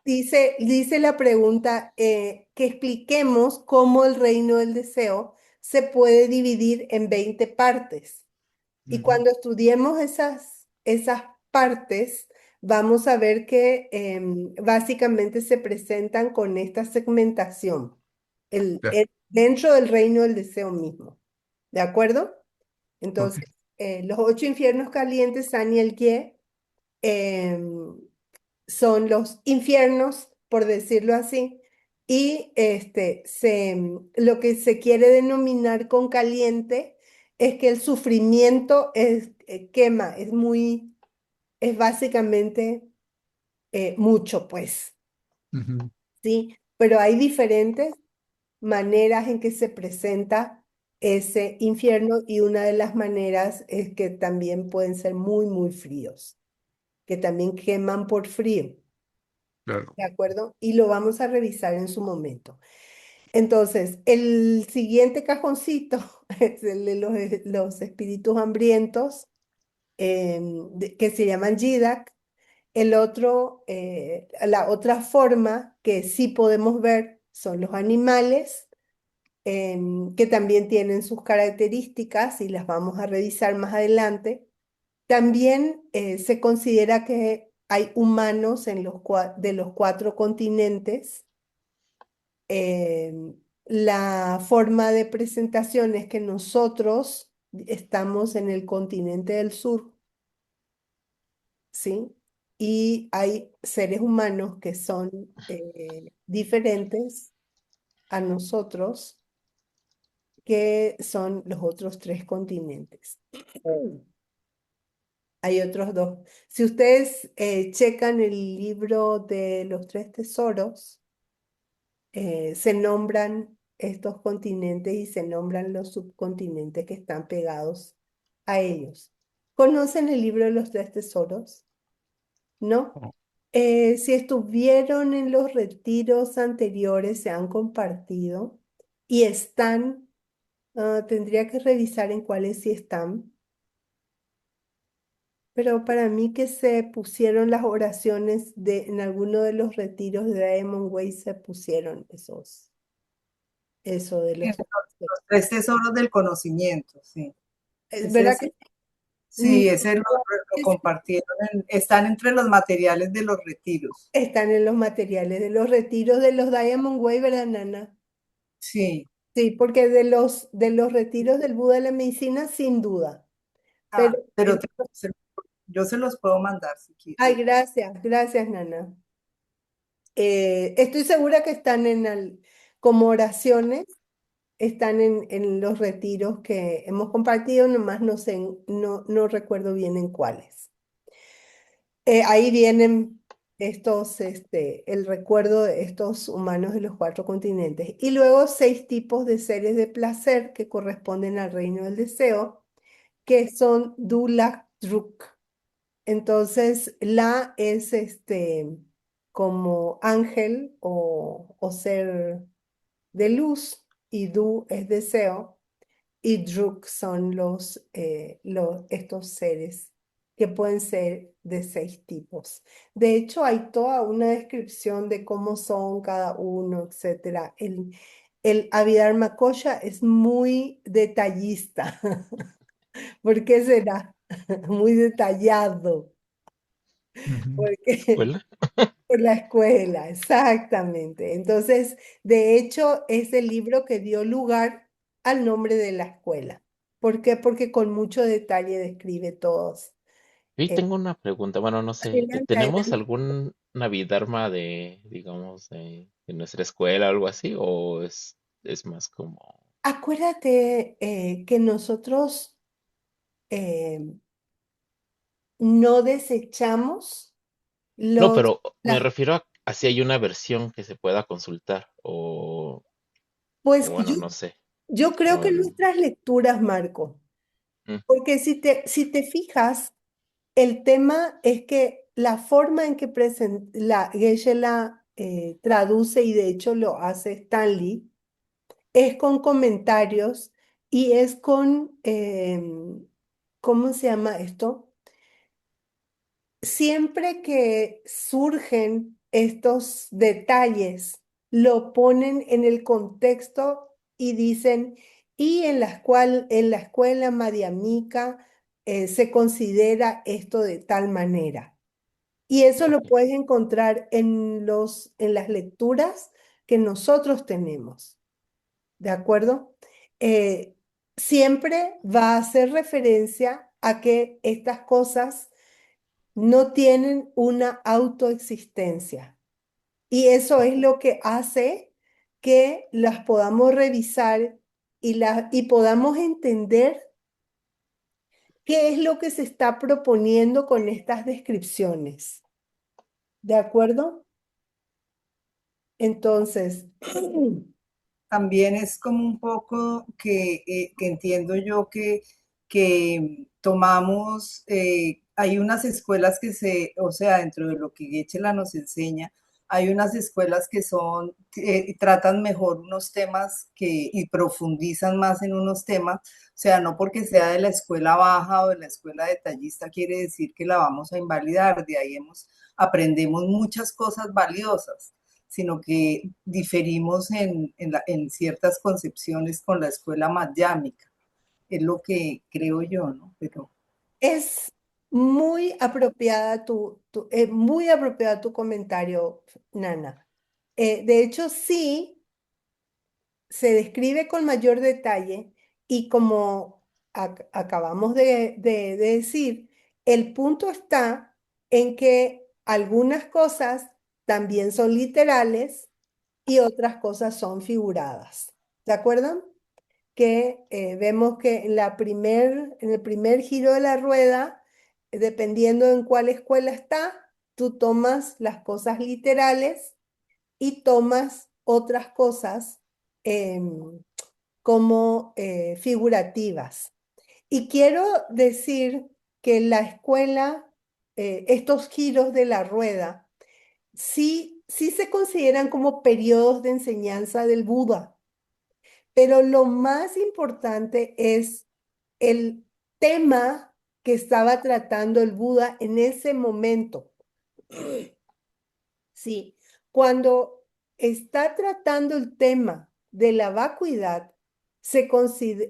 dice la pregunta, que expliquemos cómo el reino del deseo se puede dividir en 20 partes. Y Ujú. cuando estudiemos esas partes, vamos a ver que básicamente se presentan con esta segmentación, Ya. dentro del reino del deseo mismo. ¿De acuerdo? Ok. Entonces, los 8 infiernos calientes, San y el Ye, em, son los infiernos, por decirlo así, y lo que se quiere denominar con caliente es que el sufrimiento quema, es básicamente mucho, pues, Ujú. ¿sí? Pero hay diferentes maneras en que se presenta ese infierno y una de las maneras es que también pueden ser muy, muy fríos, que también queman por frío. Claro. ¿De acuerdo? Y lo vamos a revisar en su momento. Entonces, el siguiente cajoncito es el de los espíritus hambrientos, que se llaman Yidak. El otro, la otra forma que sí podemos ver son los animales, que también tienen sus características y las vamos a revisar más adelante. También se considera que hay humanos de los 4 continentes. La forma de presentación es que nosotros estamos en el continente del sur, ¿sí? Y hay seres humanos que son diferentes a nosotros, que son los otros 3 continentes. Hay otros dos. Si ustedes checan el libro de los 3 tesoros, se nombran estos continentes y se nombran los subcontinentes que están pegados a ellos. ¿Conocen el libro de los 3 tesoros? ¿No? Oh, Si estuvieron en los retiros anteriores, se han compartido y están, tendría que revisar en cuáles sí están, pero para mí que se pusieron las oraciones en alguno de los retiros de Diamond Way, se pusieron eso de Sí, los... los tres tesoros del conocimiento, sí. ¿Es ¿Es verdad que ese? mm, Sí, ese lo compartieron, están entre los materiales de los retiros. están en los materiales de los retiros de los Diamond Way, ¿verdad, Nana? Sí. Sí, porque de los retiros del Buda de la medicina, sin duda. Pero, Pero yo se los puedo mandar si ay, quiere. gracias, gracias, Nana. Estoy segura que están como oraciones, están en los retiros que hemos compartido, nomás no sé, no recuerdo bien en cuáles. Ahí vienen el recuerdo de estos humanos de los 4 continentes. Y luego 6 tipos de seres de placer que corresponden al reino del deseo, que son Dulak Druk. Entonces, la es como ángel o ser de luz, y Du es deseo, y Druk son estos seres que pueden ser de 6 tipos. De hecho, hay toda una descripción de cómo son cada uno, etcétera. El Abhidharma Kosa es muy detallista. ¿Por qué será? Muy detallado. ujú. Porque ¿Escuela? por la escuela, exactamente. Entonces, de hecho, es el libro que dio lugar al nombre de la escuela. ¿Por qué? Porque con mucho detalle describe todos. Y eh, tengo una pregunta, bueno, no sé, adelante, ¿tenemos adelante. algún Navidharma digamos, de nuestra escuela o algo así? ¿O es más como... Acuérdate que nosotros eh, no desechamos No, los, pero me las, refiero a si hay una versión que se pueda consultar o pues bueno, no sé. yo creo que o- nuestras lecturas, Marco, mm, porque si te fijas, el tema es que la forma en que la Geshe-la traduce, y de hecho lo hace Stanley, es con comentarios y es con, ¿cómo se llama esto? Siempre que surgen estos detalles, lo ponen en el contexto y dicen, y en la escuela madhyamika se considera esto de tal manera. Y eso lo Ok, puedes encontrar en las lecturas que nosotros tenemos, ¿de acuerdo? Eh, Siempre va a hacer referencia a que estas cosas no tienen una autoexistencia. Y eso es lo que hace que las podamos revisar y podamos entender qué es lo que se está proponiendo con estas descripciones. ¿De acuerdo? Entonces, También es como un poco que entiendo yo que tomamos, hay unas escuelas que o sea, dentro de lo que Getchela nos enseña, hay unas escuelas que tratan mejor unos temas y profundizan más en unos temas, o sea, no porque sea de la escuela baja o de la escuela detallista quiere decir que la vamos a invalidar, de ahí aprendemos muchas cosas valiosas, sino que diferimos en ciertas concepciones con la escuela madhyámica. Es lo que creo yo, ¿no? Pero es muy apropiada tu comentario, Nana. De hecho, sí, se describe con mayor detalle y como acabamos de decir, el punto está en que algunas cosas también son literales y otras cosas son figuradas. ¿De acuerdo? Que vemos que en el primer giro de la rueda, dependiendo en cuál escuela está, tú tomas las cosas literales y tomas otras cosas como figurativas. Y quiero decir que la escuela, estos giros de la rueda, sí se consideran como periodos de enseñanza del Buda, pero lo más importante es el tema que estaba tratando el Buda en ese momento. Sí, cuando está tratando el tema de la vacuidad,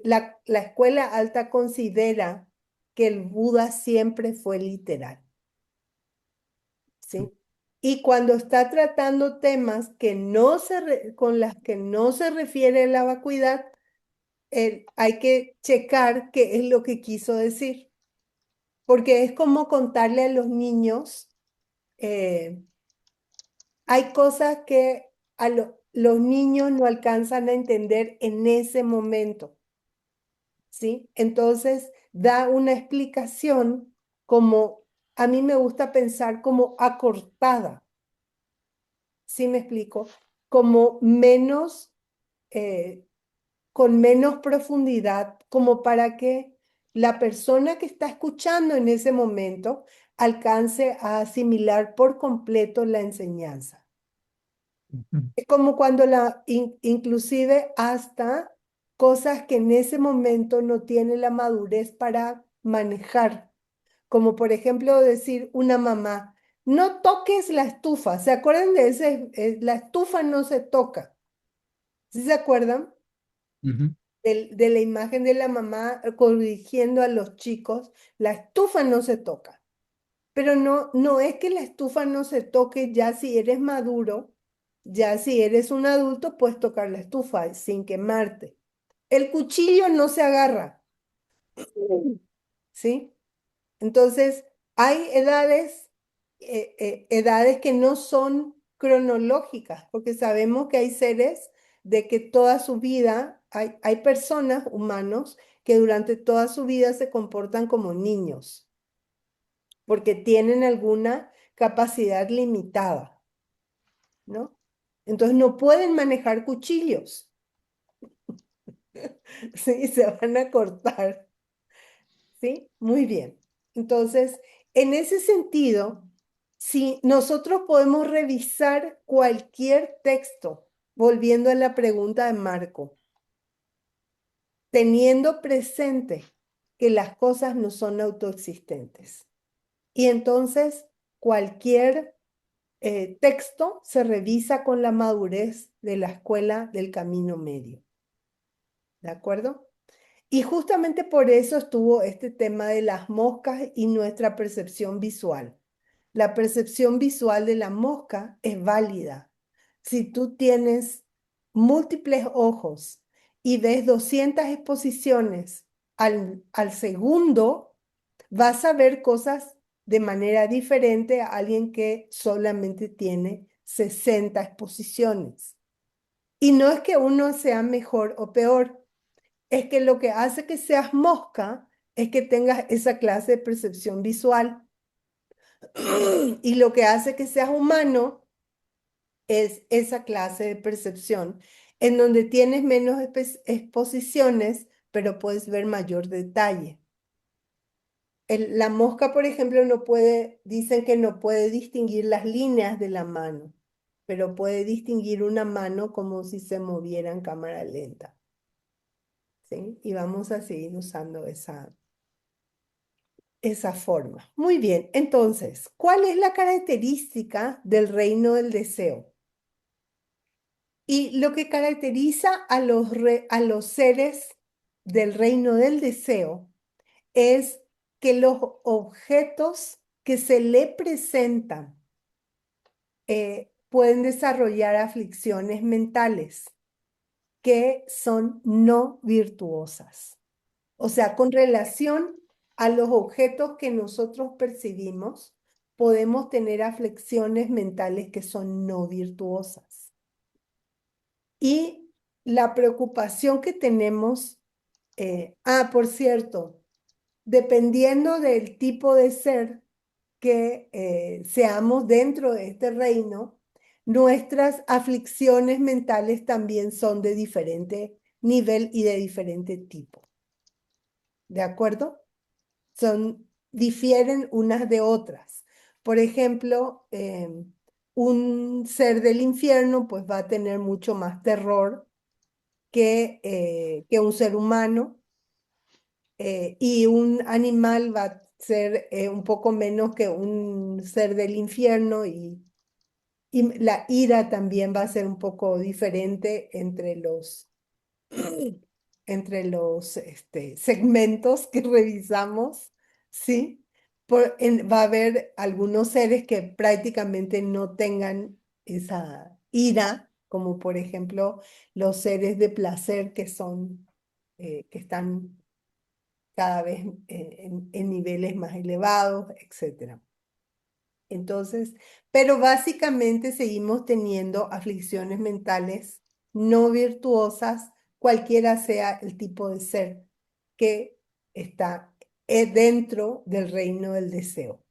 la escuela alta considera que el Buda siempre fue literal, ¿sí? Y cuando está tratando temas con las que no se refiere la vacuidad, hay que checar qué es lo que quiso decir, porque es como contarle a los niños. Hay cosas que los niños no alcanzan a entender en ese momento, ¿sí? Entonces da una explicación como, a mí me gusta pensar como acortada, ¿sí me explico? Como menos, eh, con menos profundidad, como para que la persona que está escuchando en ese momento alcance a asimilar por completo la enseñanza. Ujú. Es como cuando inclusive hasta cosas que en ese momento no tiene la madurez para manejar, como por ejemplo decir una mamá, no toques la estufa, ¿se acuerdan de ese? La estufa no se toca, ¿sí se acuerdan? Ujú. De la imagen de la mamá corrigiendo a los chicos, la estufa no se toca. Pero no es que la estufa no se toque ya si eres maduro, ya si eres un adulto, puedes tocar la estufa sin quemarte. El cuchillo no se agarra, ¿sí? Entonces, hay edades que no son cronológicas, porque sabemos que hay seres de que toda su vida, hay personas, humanos, que durante toda su vida se comportan como niños, porque tienen alguna capacidad limitada, ¿no? Entonces no pueden manejar cuchillos, ¿sí? Se van a cortar, ¿sí? Muy bien. Entonces, En ese sentido, si nosotros podemos revisar cualquier texto, volviendo a la pregunta de Marco, teniendo presente que las cosas no son autoexistentes. Y entonces cualquier texto se revisa con la madurez de la escuela del camino medio. ¿De acuerdo? Y justamente por eso estuvo este tema de las moscas y nuestra percepción visual. La percepción visual de la mosca es válida. Si tú tienes múltiples ojos y ves 200 exposiciones al segundo, vas a ver cosas de manera diferente a alguien que solamente tiene 60 exposiciones. Y no es que uno sea mejor o peor, es que lo que hace que seas mosca es que tengas esa clase de percepción visual. Y lo que hace que seas humano es esa clase de percepción, en donde tienes menos exposiciones, pero puedes ver mayor detalle. La mosca, por ejemplo, no puede, dicen que no puede distinguir las líneas de la mano, pero puede distinguir una mano como si se moviera en cámara lenta. ¿Sí? Y vamos a seguir usando esa forma. Muy bien, entonces, ¿cuál es la característica del reino del deseo? Y lo que caracteriza a los seres del reino del deseo es que los objetos que se le presentan pueden desarrollar aflicciones mentales que son no virtuosas. O sea, con relación a los objetos que nosotros percibimos, podemos tener aflicciones mentales que son no virtuosas. Y la preocupación que tenemos, por cierto, dependiendo del tipo de ser que seamos dentro de este reino, nuestras aflicciones mentales también son de diferente nivel y de diferente tipo. ¿De acuerdo? Difieren unas de otras. Por ejemplo, un ser del infierno pues va a tener mucho más terror que un ser humano, y un animal va a ser un poco menos que un ser del infierno, y la ira también va a ser un poco diferente entre los segmentos que revisamos, ¿sí? Va a haber algunos seres que prácticamente no tengan esa ira, como por ejemplo los seres de placer que están cada vez en niveles más elevados, etcétera. Entonces, pero básicamente seguimos teniendo aflicciones mentales no virtuosas, cualquiera sea el tipo de ser que está dentro del reino del deseo.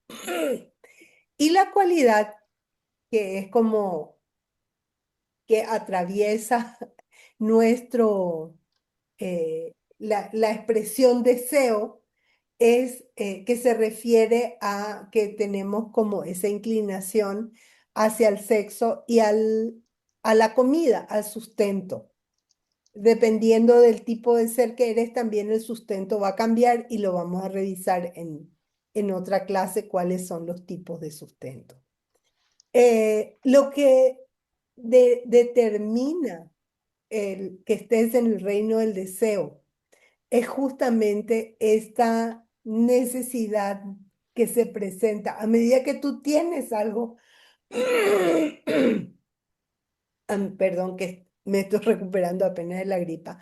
Y la cualidad que es como que atraviesa nuestro, la expresión deseo es que se refiere a que tenemos como esa inclinación hacia el sexo y a la comida, al sustento. Dependiendo del tipo de ser que eres, también el sustento va a cambiar y lo vamos a revisar en otra clase cuáles son los tipos de sustento. Lo que determina que estés en el reino del deseo es justamente esta necesidad que se presenta a medida que tú tienes algo. Perdón, que me estoy recuperando apenas de la gripa.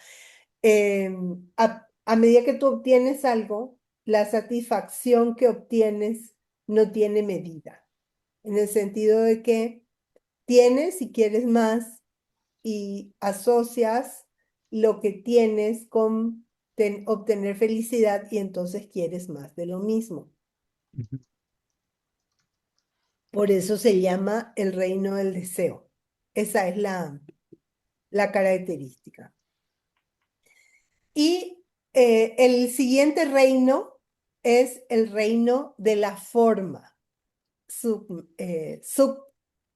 A medida que tú obtienes algo, la satisfacción que obtienes no tiene medida, en el sentido de que tienes y quieres más y asocias lo que tienes con obtener felicidad y entonces quieres más de lo mismo. Ujú. Por eso se llama el reino del deseo. Esa es la característica. Y el siguiente reino es el reino de la forma, sub,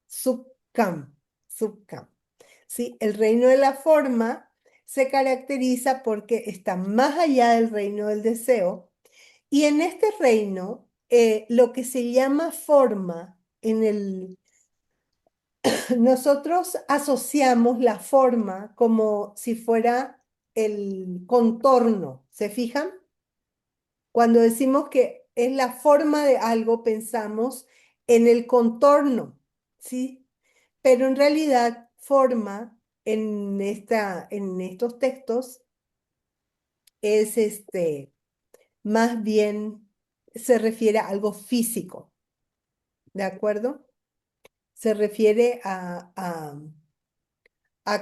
subcam, subcam. ¿Sí? El reino de la forma se caracteriza porque está más allá del reino del deseo. Y en este reino, lo que se llama forma, nosotros asociamos la forma como si fuera el contorno. ¿Se fijan? Cuando decimos que es la forma de algo, pensamos en el contorno, ¿sí? Pero en realidad, forma en estos textos es más bien se refiere a algo físico, ¿de acuerdo? Se refiere a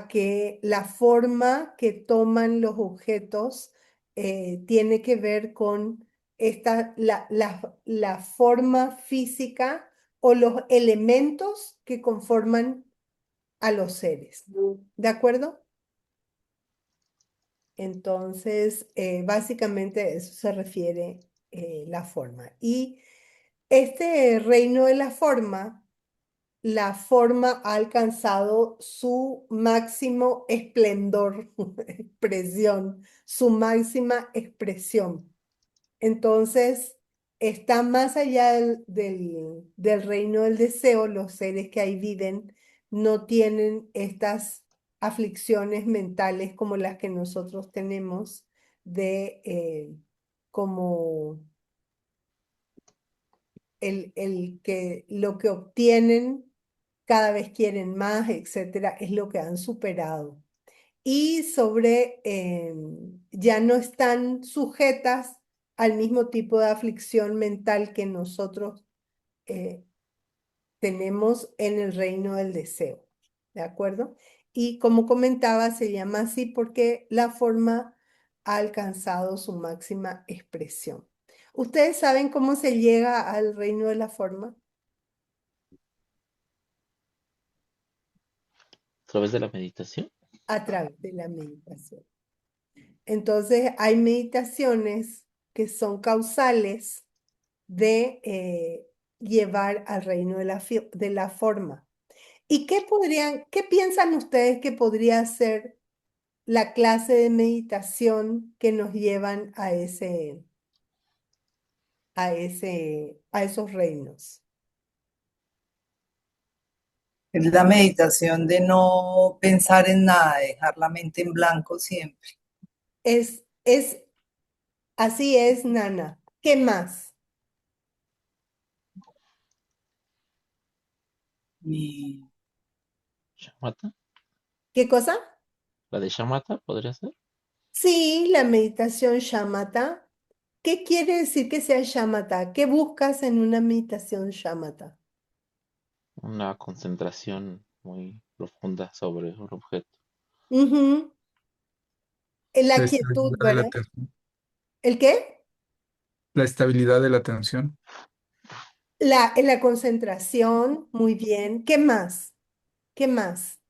que la forma que toman los objetos tiene que ver con la forma física o los elementos que conforman a los seres. ¿De acuerdo? Entonces, básicamente a eso se refiere la forma. Y este reino de la forma ha alcanzado su máximo esplendor, expresión, su máxima expresión. Entonces, está más allá del reino del deseo, los seres que ahí viven no tienen estas aflicciones mentales como las que nosotros tenemos de como el que lo que obtienen cada vez quieren más, etcétera, es lo que han superado. Y ya no están sujetas al mismo tipo de aflicción mental que nosotros eh, tenemos en el reino del deseo. ¿De acuerdo? Y como comentaba, se llama así porque la forma ha alcanzado su máxima expresión. ¿Ustedes saben cómo se llega al reino de la forma? A través de la meditación. A través de la meditación. Entonces, hay meditaciones que son causales de llevar al reino de la forma. ¿Y qué piensan ustedes que podría ser la clase de meditación que nos llevan a esos reinos? Es la meditación de no pensar en nada, de dejar la mente en blanco siempre. Es, así es, Nana. ¿Qué más? Y Shamatha. ¿Qué cosa? La de Shamatha podría ser. Sí, la meditación shamatha. ¿Qué quiere decir que sea shamatha? ¿Qué buscas en una meditación shamatha? Una concentración muy profunda sobre un objeto. Ujú. En la La quietud, estabilidad de la ¿verdad? atención. ¿El qué? La estabilidad de la atención. En la concentración, muy bien. ¿Qué más? ¿Qué más?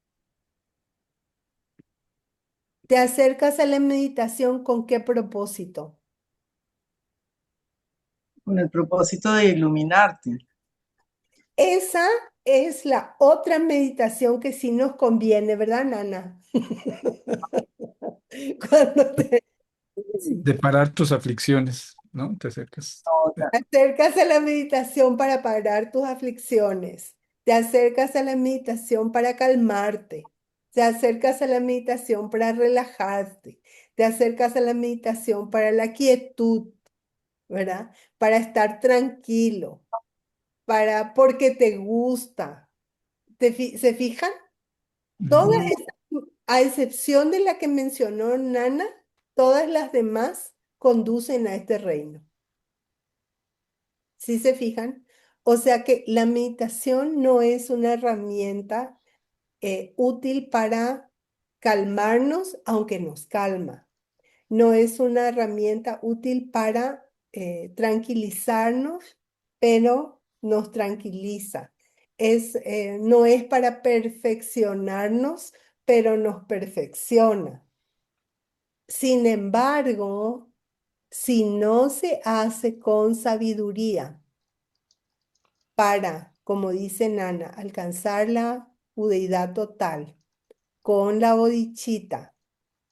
¿Te acercas a la meditación con qué propósito? con el propósito de iluminarte. Esa es la otra meditación que sí nos conviene, ¿verdad, Nana? Cuando te Sí. De parar tus aflicciones, ¿no? Te acercas. acercas a la meditación para parar tus aflicciones, te acercas a la meditación para calmarte, te acercas a la meditación para relajarte, te acercas a la meditación para la quietud, ¿verdad? Para estar tranquilo, porque te gusta. ¿Se fijan? Todas Ujú. esas, a excepción de la que mencionó Nana, todas las demás conducen a este reino. ¿Sí se fijan? O sea que la meditación no es una herramienta útil para calmarnos, aunque nos calma. No es una herramienta útil para tranquilizarnos, pero nos tranquiliza. No es para perfeccionarnos, pero nos perfecciona. Sin embargo, Si no se hace con sabiduría para, como dice Nana, alcanzar la budeidad total con la bodichita,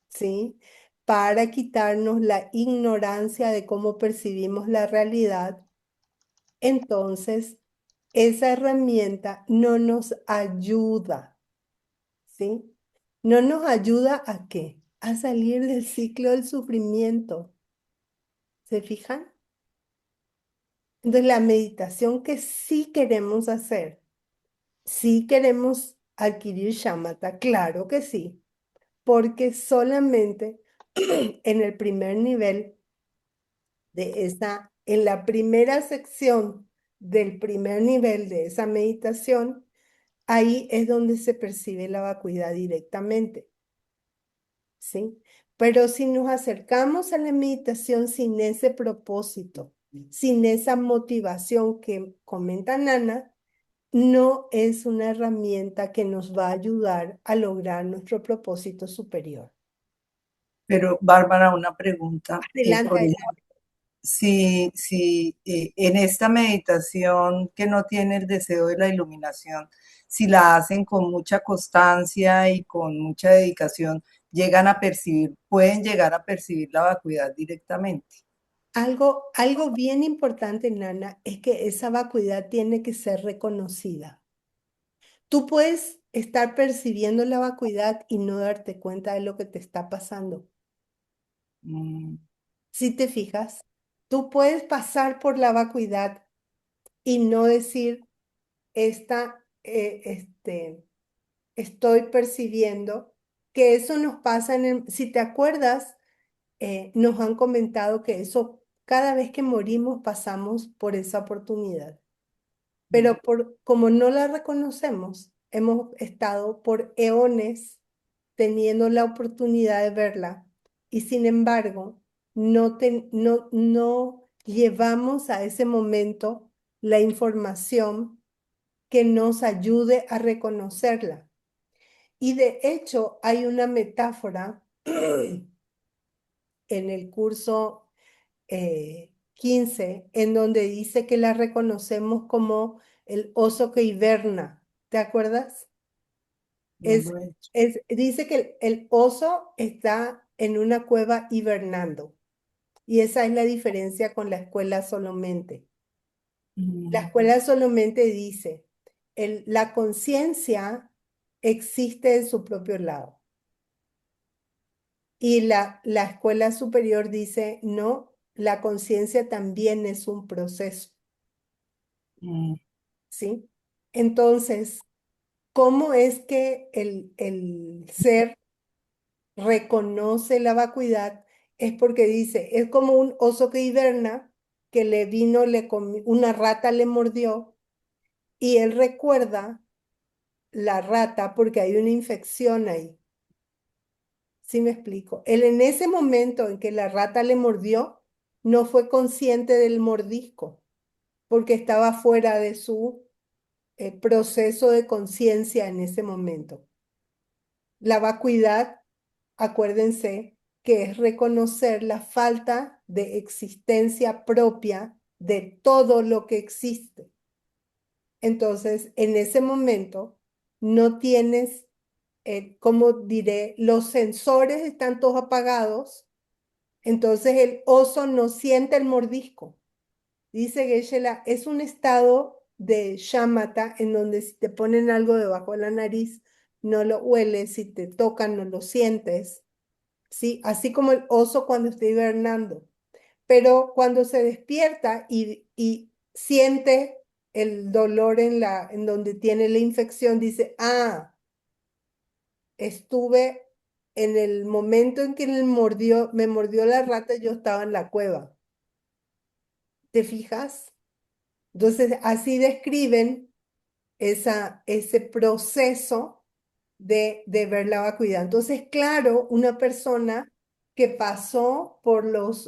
¿sí? Para quitarnos la ignorancia de cómo percibimos la realidad, entonces esa herramienta no nos ayuda, ¿sí? No nos ayuda ¿a qué? A salir del ciclo del sufrimiento. ¿Se fijan? Entonces la meditación que sí queremos hacer, sí queremos adquirir shamatha, claro que sí, porque solamente en el primer nivel en la primera sección del primer nivel de esa meditación, ahí es donde se percibe la vacuidad directamente, ¿sí? Pero si nos acercamos a la meditación sin ese propósito, sin esa motivación que comenta Nana, no es una herramienta que nos va a ayudar a lograr nuestro propósito superior. Pero, Bárbara, una pregunta. Adelante, Por adelante. ejemplo, si en esta meditación que no tiene el deseo de la iluminación, si la hacen con mucha constancia y con mucha dedicación, pueden llegar a percibir la vacuidad directamente. Algo bien importante, Nana, es que esa vacuidad tiene que ser reconocida. Tú puedes estar percibiendo la vacuidad y no darte cuenta de lo que te está pasando. Mm, Si te fijas, tú puedes pasar por la vacuidad y no decir, estoy percibiendo que eso nos pasa si te acuerdas, nos han comentado que eso, cada vez que morimos pasamos por esa oportunidad. Pero como no la reconocemos, hemos estado por eones teniendo la oportunidad de verla y sin embargo no llevamos a ese momento la información que nos ayude a reconocerla. Y de hecho hay una metáfora en el curso 15 en donde dice que la reconocemos como el oso que hiberna. ¿Te acuerdas? no lo he hecho. Dice que el oso está en una cueva hibernando y esa es la diferencia con la escuela solamente. La Mm, escuela solamente dice, la conciencia existe de su propio lado y la escuela superior dice, no, la conciencia también es un proceso, mm, ¿sí? Entonces, ¿cómo es que el ser reconoce la vacuidad? Es porque dice, es como un oso que hiberna, que una rata le mordió y él recuerda la rata porque hay una infección ahí. ¿Sí me explico? Él en ese momento en que la rata le mordió, no fue consciente del mordisco porque estaba fuera de su proceso de conciencia en ese momento. La vacuidad, acuérdense, que es reconocer la falta de existencia propia de todo lo que existe. Entonces, en ese momento, no tienes, como diré, los sensores están todos apagados, entonces el oso no siente el mordisco. Dice Geshe-la, es un estado de shamatha en donde si te ponen algo debajo de la nariz, no lo hueles, si te tocan, no lo sientes, ¿sí? Así como el oso cuando está hibernando. Pero cuando se despierta y siente el dolor en donde tiene la infección, dice, estuve en el momento en que me mordió la rata, yo estaba en la cueva. ¿Te fijas? Entonces, así describen ese proceso de ver la vacuidad. Entonces, claro, una persona que pasó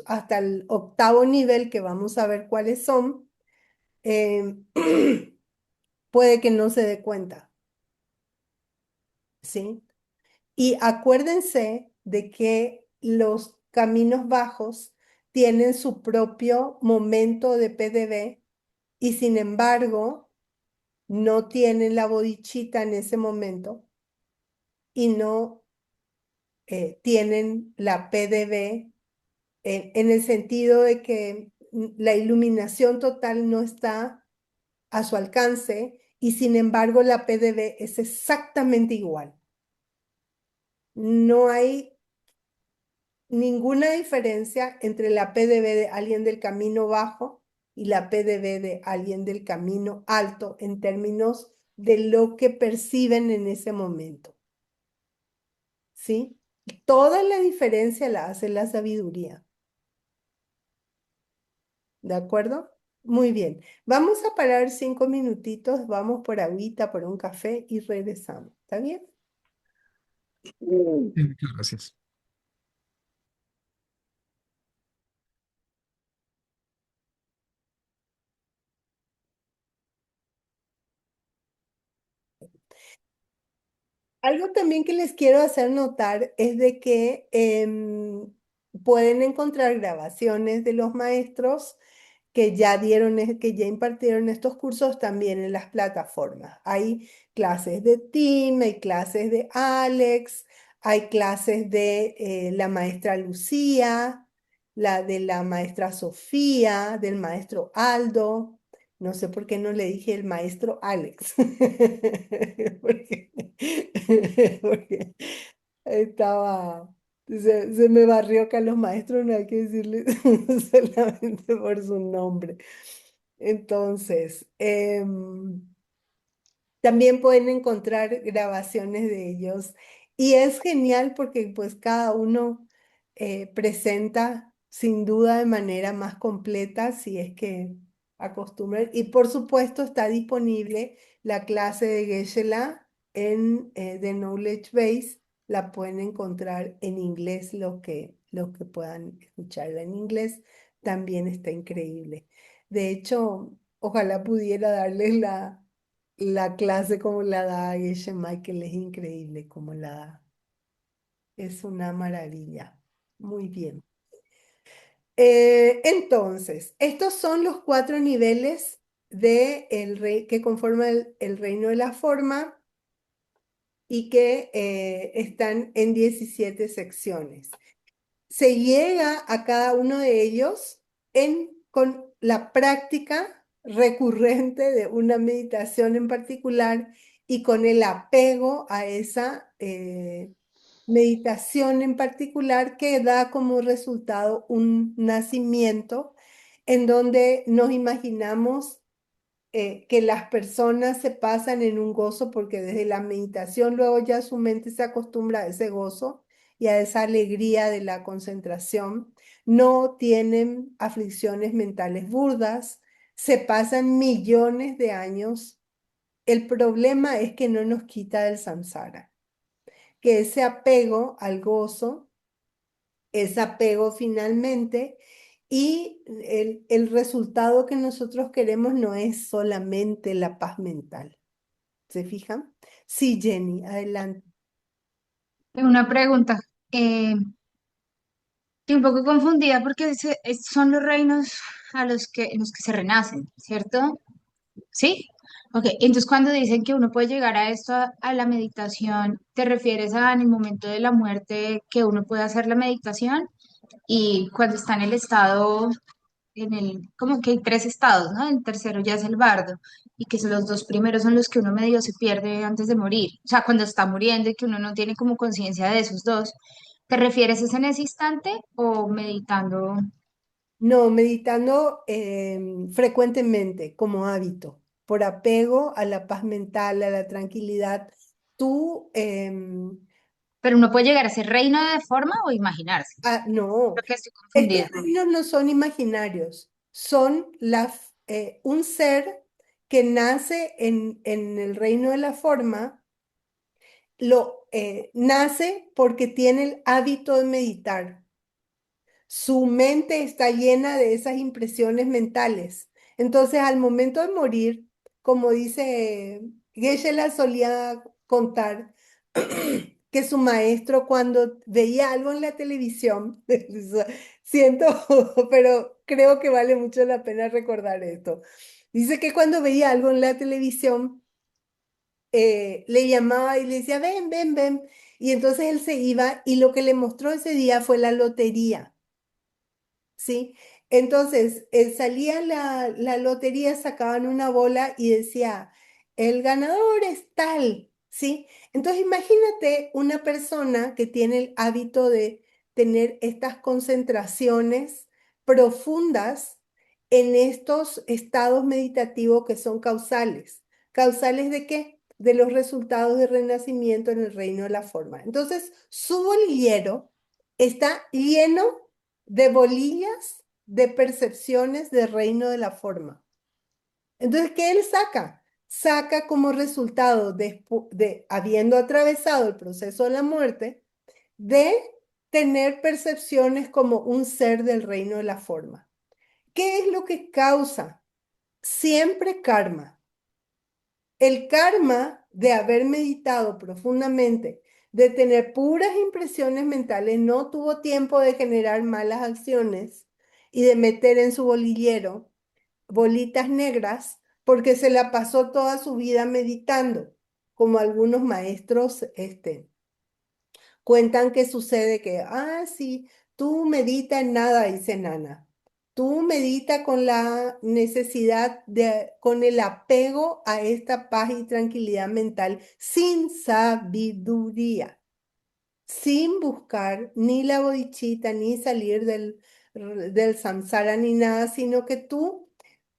hasta el octavo nivel, que vamos a ver cuáles son, eh, puede que no se dé cuenta, ¿sí? Y acuérdense de que los caminos bajos tienen su propio momento de PDV y sin embargo no tienen la bodichita en ese momento y no tienen la PDV en el sentido de que la iluminación total no está a su alcance y sin embargo la PDV es exactamente igual. No hay ninguna diferencia entre la PDV de alguien del camino bajo y la PDV de alguien del camino alto en términos de lo que perciben en ese momento. ¿Sí? Toda la diferencia la hace la sabiduría. ¿De acuerdo? Muy bien. Vamos a parar 5 minutitos, vamos por agüita, por un café y regresamos. ¿Está bien? Sí, muchas gracias. Algo también que les quiero hacer notar es de que pueden encontrar grabaciones de los maestros que ya dieron, que ya impartieron estos cursos también en las plataformas. Hay clases de Tim, hay clases de Alex, hay clases de la maestra Lucía, la de la maestra Sofía, del maestro Aldo. No sé por qué no le dije el maestro Alex. Porque, porque estaba, se me barrió que a los maestros no hay que decirles solamente por su nombre. Entonces, también pueden encontrar grabaciones de ellos y es genial porque pues cada uno presenta sin duda de manera más completa si es que acostumbran. Y por supuesto está disponible la clase de Geshe-la en The Knowledge Base. La pueden encontrar en inglés, los que puedan escucharla en inglés. También está increíble. De hecho, ojalá pudiera darles la clase como la da Geshe Michael, es increíble como la da. Es una maravilla. Muy bien. Entonces, estos son los 4 niveles que conforman el reino de la forma y que están en 17 secciones. Se llega a cada uno de ellos con la práctica recurrente de una meditación en particular y con el apego a esa meditación en particular que da como resultado un nacimiento en donde nos imaginamos que las personas se pasan en un gozo porque desde la meditación luego ya su mente se acostumbra a ese gozo y a esa alegría de la concentración. No tienen aflicciones mentales burdas, se pasan millones de años. El problema es que no nos quita el samsara, que ese apego al gozo es apego finalmente y el resultado que nosotros queremos no es solamente la paz mental. ¿Se fijan? Sí, Jenny, adelante. Una pregunta. Estoy un poco confundida porque son los reinos en los que se renacen, ¿cierto? ¿Sí? Ok, entonces cuando dicen que uno puede llegar a esto, a la meditación, ¿te refieres a en el momento de la muerte que uno puede hacer la meditación? Y cuando está en el estado, como que hay tres estados, ¿no? El tercero ya es el bardo, y que son los dos primeros son los que uno medio se pierde antes de morir. O sea, cuando está muriendo y que uno no tiene como conciencia de esos dos. ¿Te refieres es en ese instante o meditando? No, meditando frecuentemente como hábito, por apego a la paz mental, a la tranquilidad. Tú, Pero uno puede llegar a ese reino de forma o imaginarse. no, Creo que estoy estos confundida. reinos no son imaginarios, son un ser que nace en el reino de la forma, nace porque tiene el hábito de meditar. Su mente está llena de esas impresiones mentales. Entonces, al momento de morir, como dice Geshe-la solía contar, que su maestro cuando veía algo en la televisión, siento, pero creo que vale mucho la pena recordar esto. Dice que cuando veía algo en la televisión, le llamaba y le decía, ven, ven, ven. Y entonces él se iba y lo que le mostró ese día fue la lotería. ¿Sí? Entonces, salía la lotería, sacaban una bola y decía, el ganador es tal, ¿sí? Entonces, imagínate una persona que tiene el hábito de tener estas concentraciones profundas en estos estados meditativos que son causales. ¿Causales de qué? De los resultados de renacimiento en el reino de la forma. Entonces, su bolillero está lleno de bolillas de percepciones del reino de la forma. Entonces, ¿qué él saca? Saca como resultado de habiendo atravesado el proceso de la muerte, de tener percepciones como un ser del reino de la forma. ¿Qué es lo que causa? Siempre karma. El karma de haber meditado profundamente, de tener puras impresiones mentales, no tuvo tiempo de generar malas acciones y de meter en su bolillero bolitas negras porque se la pasó toda su vida meditando, como algunos maestros cuentan que sucede que, sí, tú medita en nada, dice Nana. Tú medita con la necesidad con el apego a esta paz y tranquilidad mental sin sabiduría, sin buscar ni la bodichita, ni salir del samsara, ni nada, sino que tú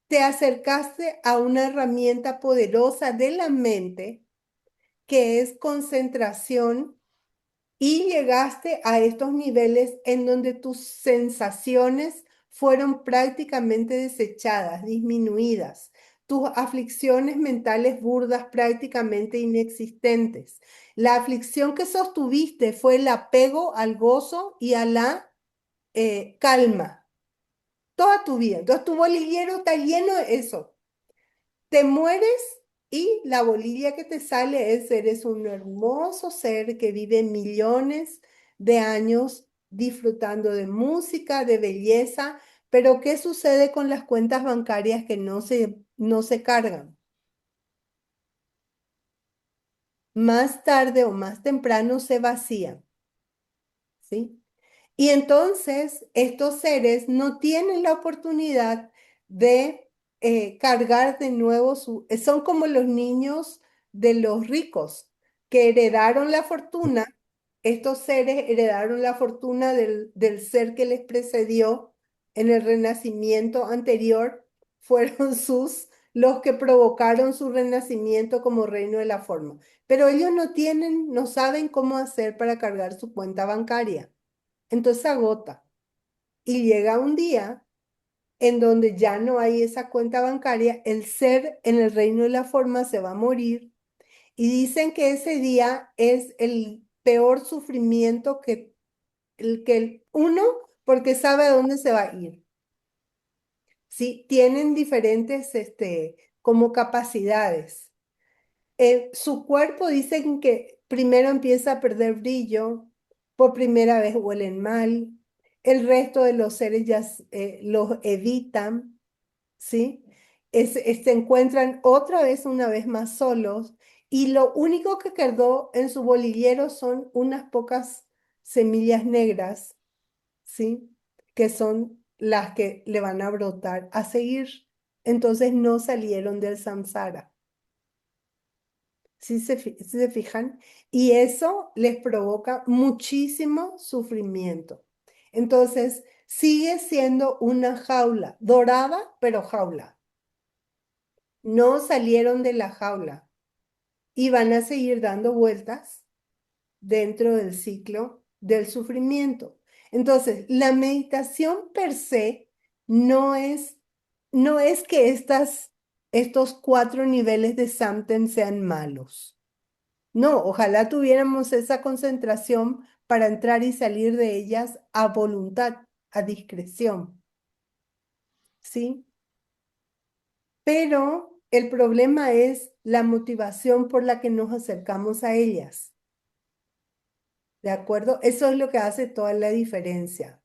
te acercaste a una herramienta poderosa de la mente que es concentración y llegaste a estos niveles en donde tus sensaciones fueron prácticamente desechadas, disminuidas, tus aflicciones mentales burdas prácticamente inexistentes. La aflicción que sostuviste fue el apego al gozo y a la calma toda tu vida. Entonces tu bolillero está lleno de eso. Te mueres y la bolilla que te sale es, eres un hermoso ser que vive millones de años disfrutando de música, de belleza, pero ¿qué sucede con las cuentas bancarias que no se cargan? Más tarde o más temprano se vacían, ¿sí? Y entonces estos seres no tienen la oportunidad de cargar de nuevo son como los niños de los ricos que heredaron la fortuna. Estos seres heredaron la fortuna del ser que les precedió en el renacimiento anterior. Fueron los que provocaron su renacimiento como reino de la forma. Pero ellos no saben cómo hacer para cargar su cuenta bancaria. Entonces agota y llega un día en donde ya no hay esa cuenta bancaria, el ser en el reino de la forma se va a morir y dicen que ese día es el peor sufrimiento que uno, porque sabe a dónde se va a ir. Sí, tienen diferentes como capacidades. Su cuerpo dicen que primero empieza a perder brillo, por primera vez huelen mal, el resto de los seres ya los evitan, ¿sí? Se encuentran otra vez, una vez más solos, y lo único que quedó en su bolillero son unas pocas semillas negras, ¿sí? Que son las que le van a brotar a seguir. Entonces no salieron del samsara. ¿Sí se fijan? Y eso les provoca muchísimo sufrimiento. Entonces, sigue siendo una jaula, dorada, pero jaula. No salieron de la jaula y van a seguir dando vueltas dentro del ciclo del sufrimiento. Entonces, la meditación per se no es, no es que estos 4 niveles de Samten sean malos. No, ojalá tuviéramos esa concentración para entrar y salir de ellas a voluntad, a discreción, ¿sí? Pero el problema es la motivación por la que nos acercamos a ellas. ¿De acuerdo? Eso es lo que hace toda la diferencia.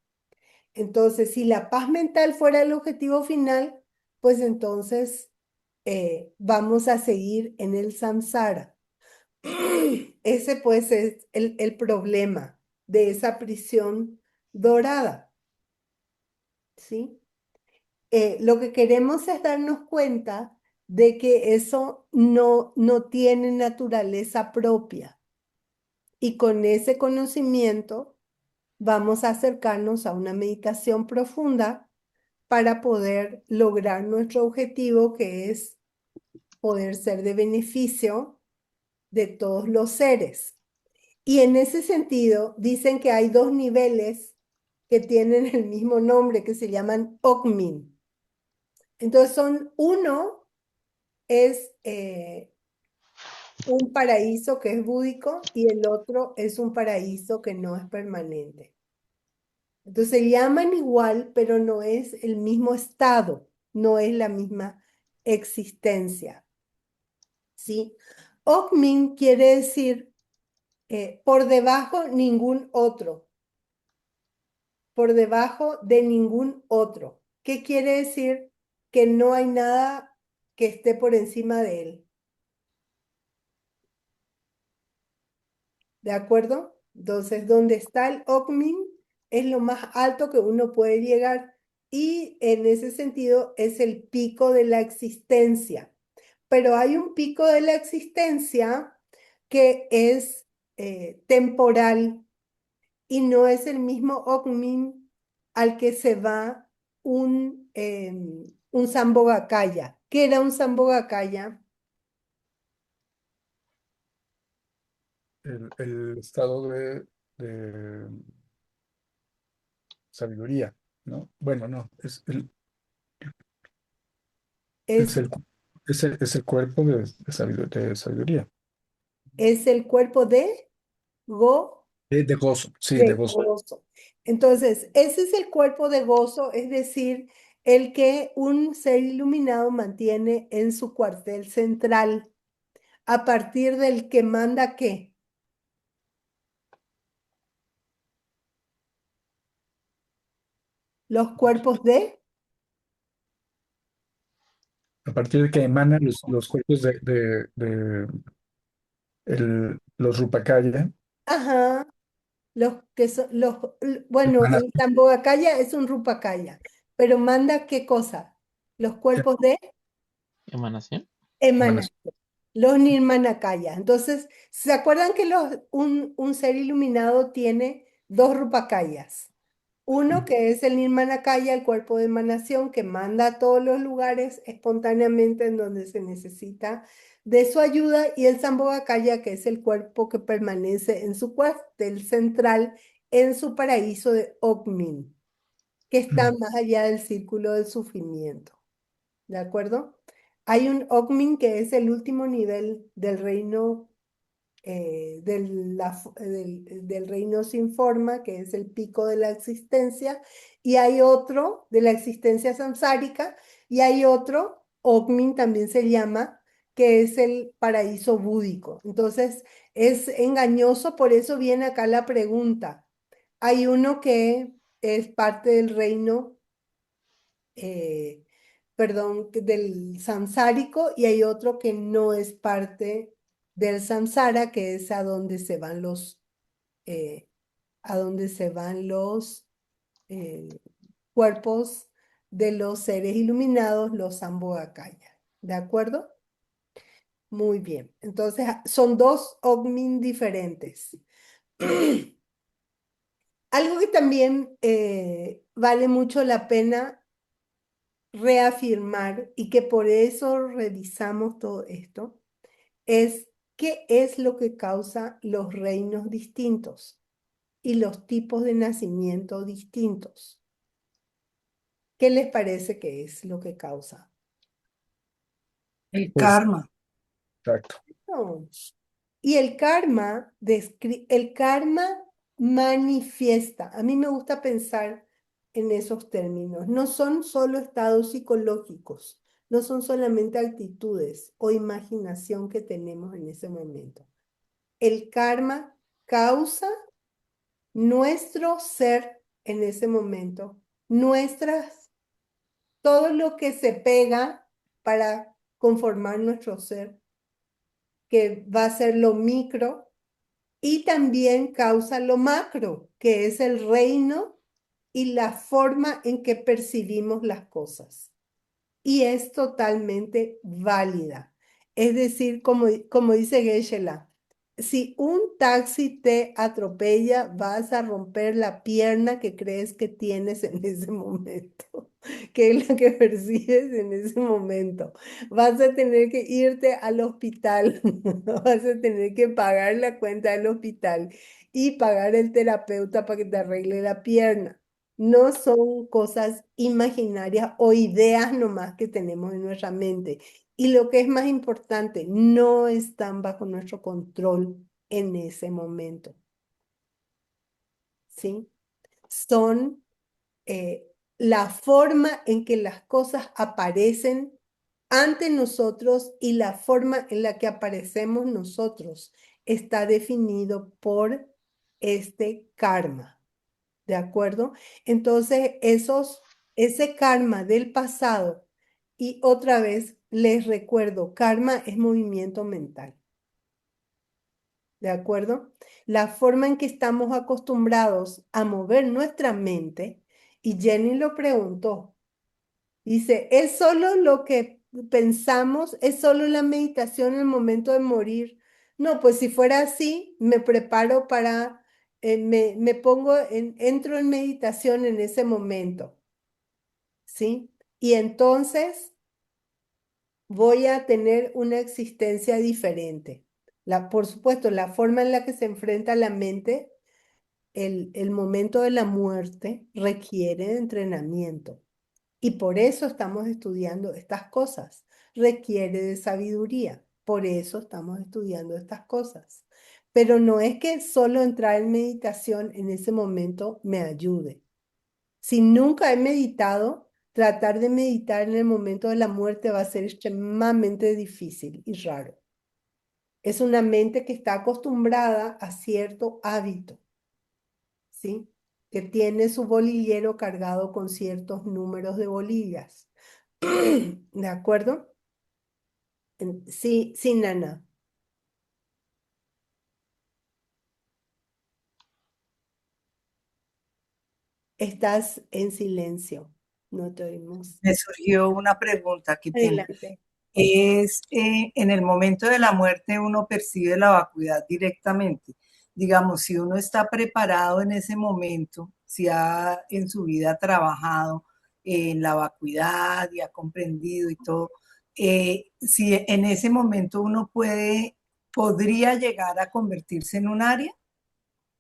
Entonces, si la paz mental fuera el objetivo final, pues entonces vamos a seguir en el samsara. Ese pues es el problema de esa prisión dorada, ¿sí? Lo que queremos es darnos cuenta de que eso no tiene naturaleza propia y con ese conocimiento vamos a acercarnos a una meditación profunda para poder lograr nuestro objetivo, que es poder ser de beneficio de todos los seres. Y en ese sentido, dicen que hay dos niveles que tienen el mismo nombre, que se llaman Okmin. Entonces uno es un paraíso que es búdico y el otro es un paraíso que no es permanente. Entonces se llaman igual, pero no es el mismo estado, no es la misma existencia, ¿sí? Okmin quiere decir por debajo ningún otro, por debajo de ningún otro. ¿Qué quiere decir? Que no hay nada que esté por encima de él. ¿De acuerdo? Entonces, donde está el Okmin es lo más alto que uno puede llegar y en ese sentido es el pico de la existencia. Pero hay un pico de la existencia que es temporal y no es el mismo Okmin al que se va un Sambhogakaya. ¿Qué era un Sambhogakaya? El estado de sabiduría, ¿no? Bueno, no, es Es, el, es el cuerpo de sabiduría, es el cuerpo de Go. de gozo, sí, de De gozo. gozo. Entonces, ese es el cuerpo de gozo, es decir, el que un ser iluminado mantiene en su cuartel central, a partir del que manda qué, los cuerpos de, A partir de que emanan los cuerpos los Rupakaya, ajá, los que son, bueno, emanan el Tambogakaya es un Rupakaya, pero manda qué cosa, los cuerpos de Emanación. emanación. emanación. Los Nirmanakaya. Entonces, ¿se acuerdan que un ser iluminado tiene dos Rupakayas? Uno que es el Nirmanakaya, el cuerpo de emanación, que manda a todos los lugares espontáneamente en donde se necesita de su ayuda, y el Sambhogakaya, que es el cuerpo que permanece en su cuartel central, en su paraíso de Okmin, que está Mm. más allá del círculo del sufrimiento. ¿De acuerdo? Hay un Okmin que es el último nivel del reino, del reino sin forma, que es el pico de la existencia, y hay otro de la existencia samsárica, y hay otro, Okmin también se llama, que es el paraíso búdico. Entonces, es engañoso, por eso viene acá la pregunta. Hay uno que es parte del reino eh, perdón, del samsárico y hay otro que no es parte del samsara, que es eh, a donde se van los eh, cuerpos de los seres iluminados, los Sambhogakaya. ¿De acuerdo? Muy bien. Entonces, son dos Ogmin diferentes. Algo que también vale mucho la pena reafirmar y que por eso revisamos todo esto, es qué es lo que causa los reinos distintos y los tipos de nacimiento distintos. ¿Qué les parece que es lo que causa? El Pues, karma. exacto. No. Y el karma manifiesta. A mí me gusta pensar en esos términos. No son solo estados psicológicos, no son solamente actitudes o imaginación que tenemos en ese momento. El karma causa nuestro ser en ese momento, nuestras, todo lo que se pega para conformar nuestro ser, que va a ser lo micro, y también causa lo macro, que es el reino y la forma en que percibimos las cosas. Y es totalmente válida. Es decir, como dice Geshe-la, si un taxi te atropella, vas a romper la pierna que crees que tienes en ese momento, que es la que percibes en ese momento. Vas a tener que irte al hospital, vas a tener que pagar la cuenta del hospital y pagar el terapeuta para que te arregle la pierna. No son cosas imaginarias o ideas nomás que tenemos en nuestra mente. Y lo que es más importante, no están bajo nuestro control en ese momento, ¿sí? Son eh, la forma en que las cosas aparecen ante nosotros y la forma en la que aparecemos nosotros está definido por este karma. ¿De acuerdo? Entonces, ese karma del pasado, y otra vez les recuerdo, karma es movimiento mental, ¿de acuerdo? La forma en que estamos acostumbrados a mover nuestra mente, y Jenny lo preguntó, dice, ¿es solo lo que pensamos? ¿Es solo la meditación en el momento de morir? No, pues si fuera así, me preparo para, me pongo entro en meditación en ese momento, ¿sí? Y entonces voy a tener una existencia diferente. Por supuesto, la forma en la que se enfrenta la mente, el momento de la muerte requiere de entrenamiento. Y por eso estamos estudiando estas cosas. Requiere de sabiduría. Por eso estamos estudiando estas cosas. Pero no es que solo entrar en meditación en ese momento me ayude. Si nunca he meditado, tratar de meditar en el momento de la muerte va a ser extremadamente difícil y raro. Es una mente que está acostumbrada a cierto hábito, ¿sí? Que tiene su bolillero cargado con ciertos números de bolillas. ¿De acuerdo? Sí, sí, Nana. Estás en silencio. No te oímos. Me surgió una pregunta que tengo. Adelante. Es, en el momento de la muerte uno percibe la vacuidad directamente. Digamos, si uno está preparado en ese momento, si ha en su vida trabajado en la vacuidad y ha comprendido y todo, si en ese momento uno podría llegar a convertirse en un área,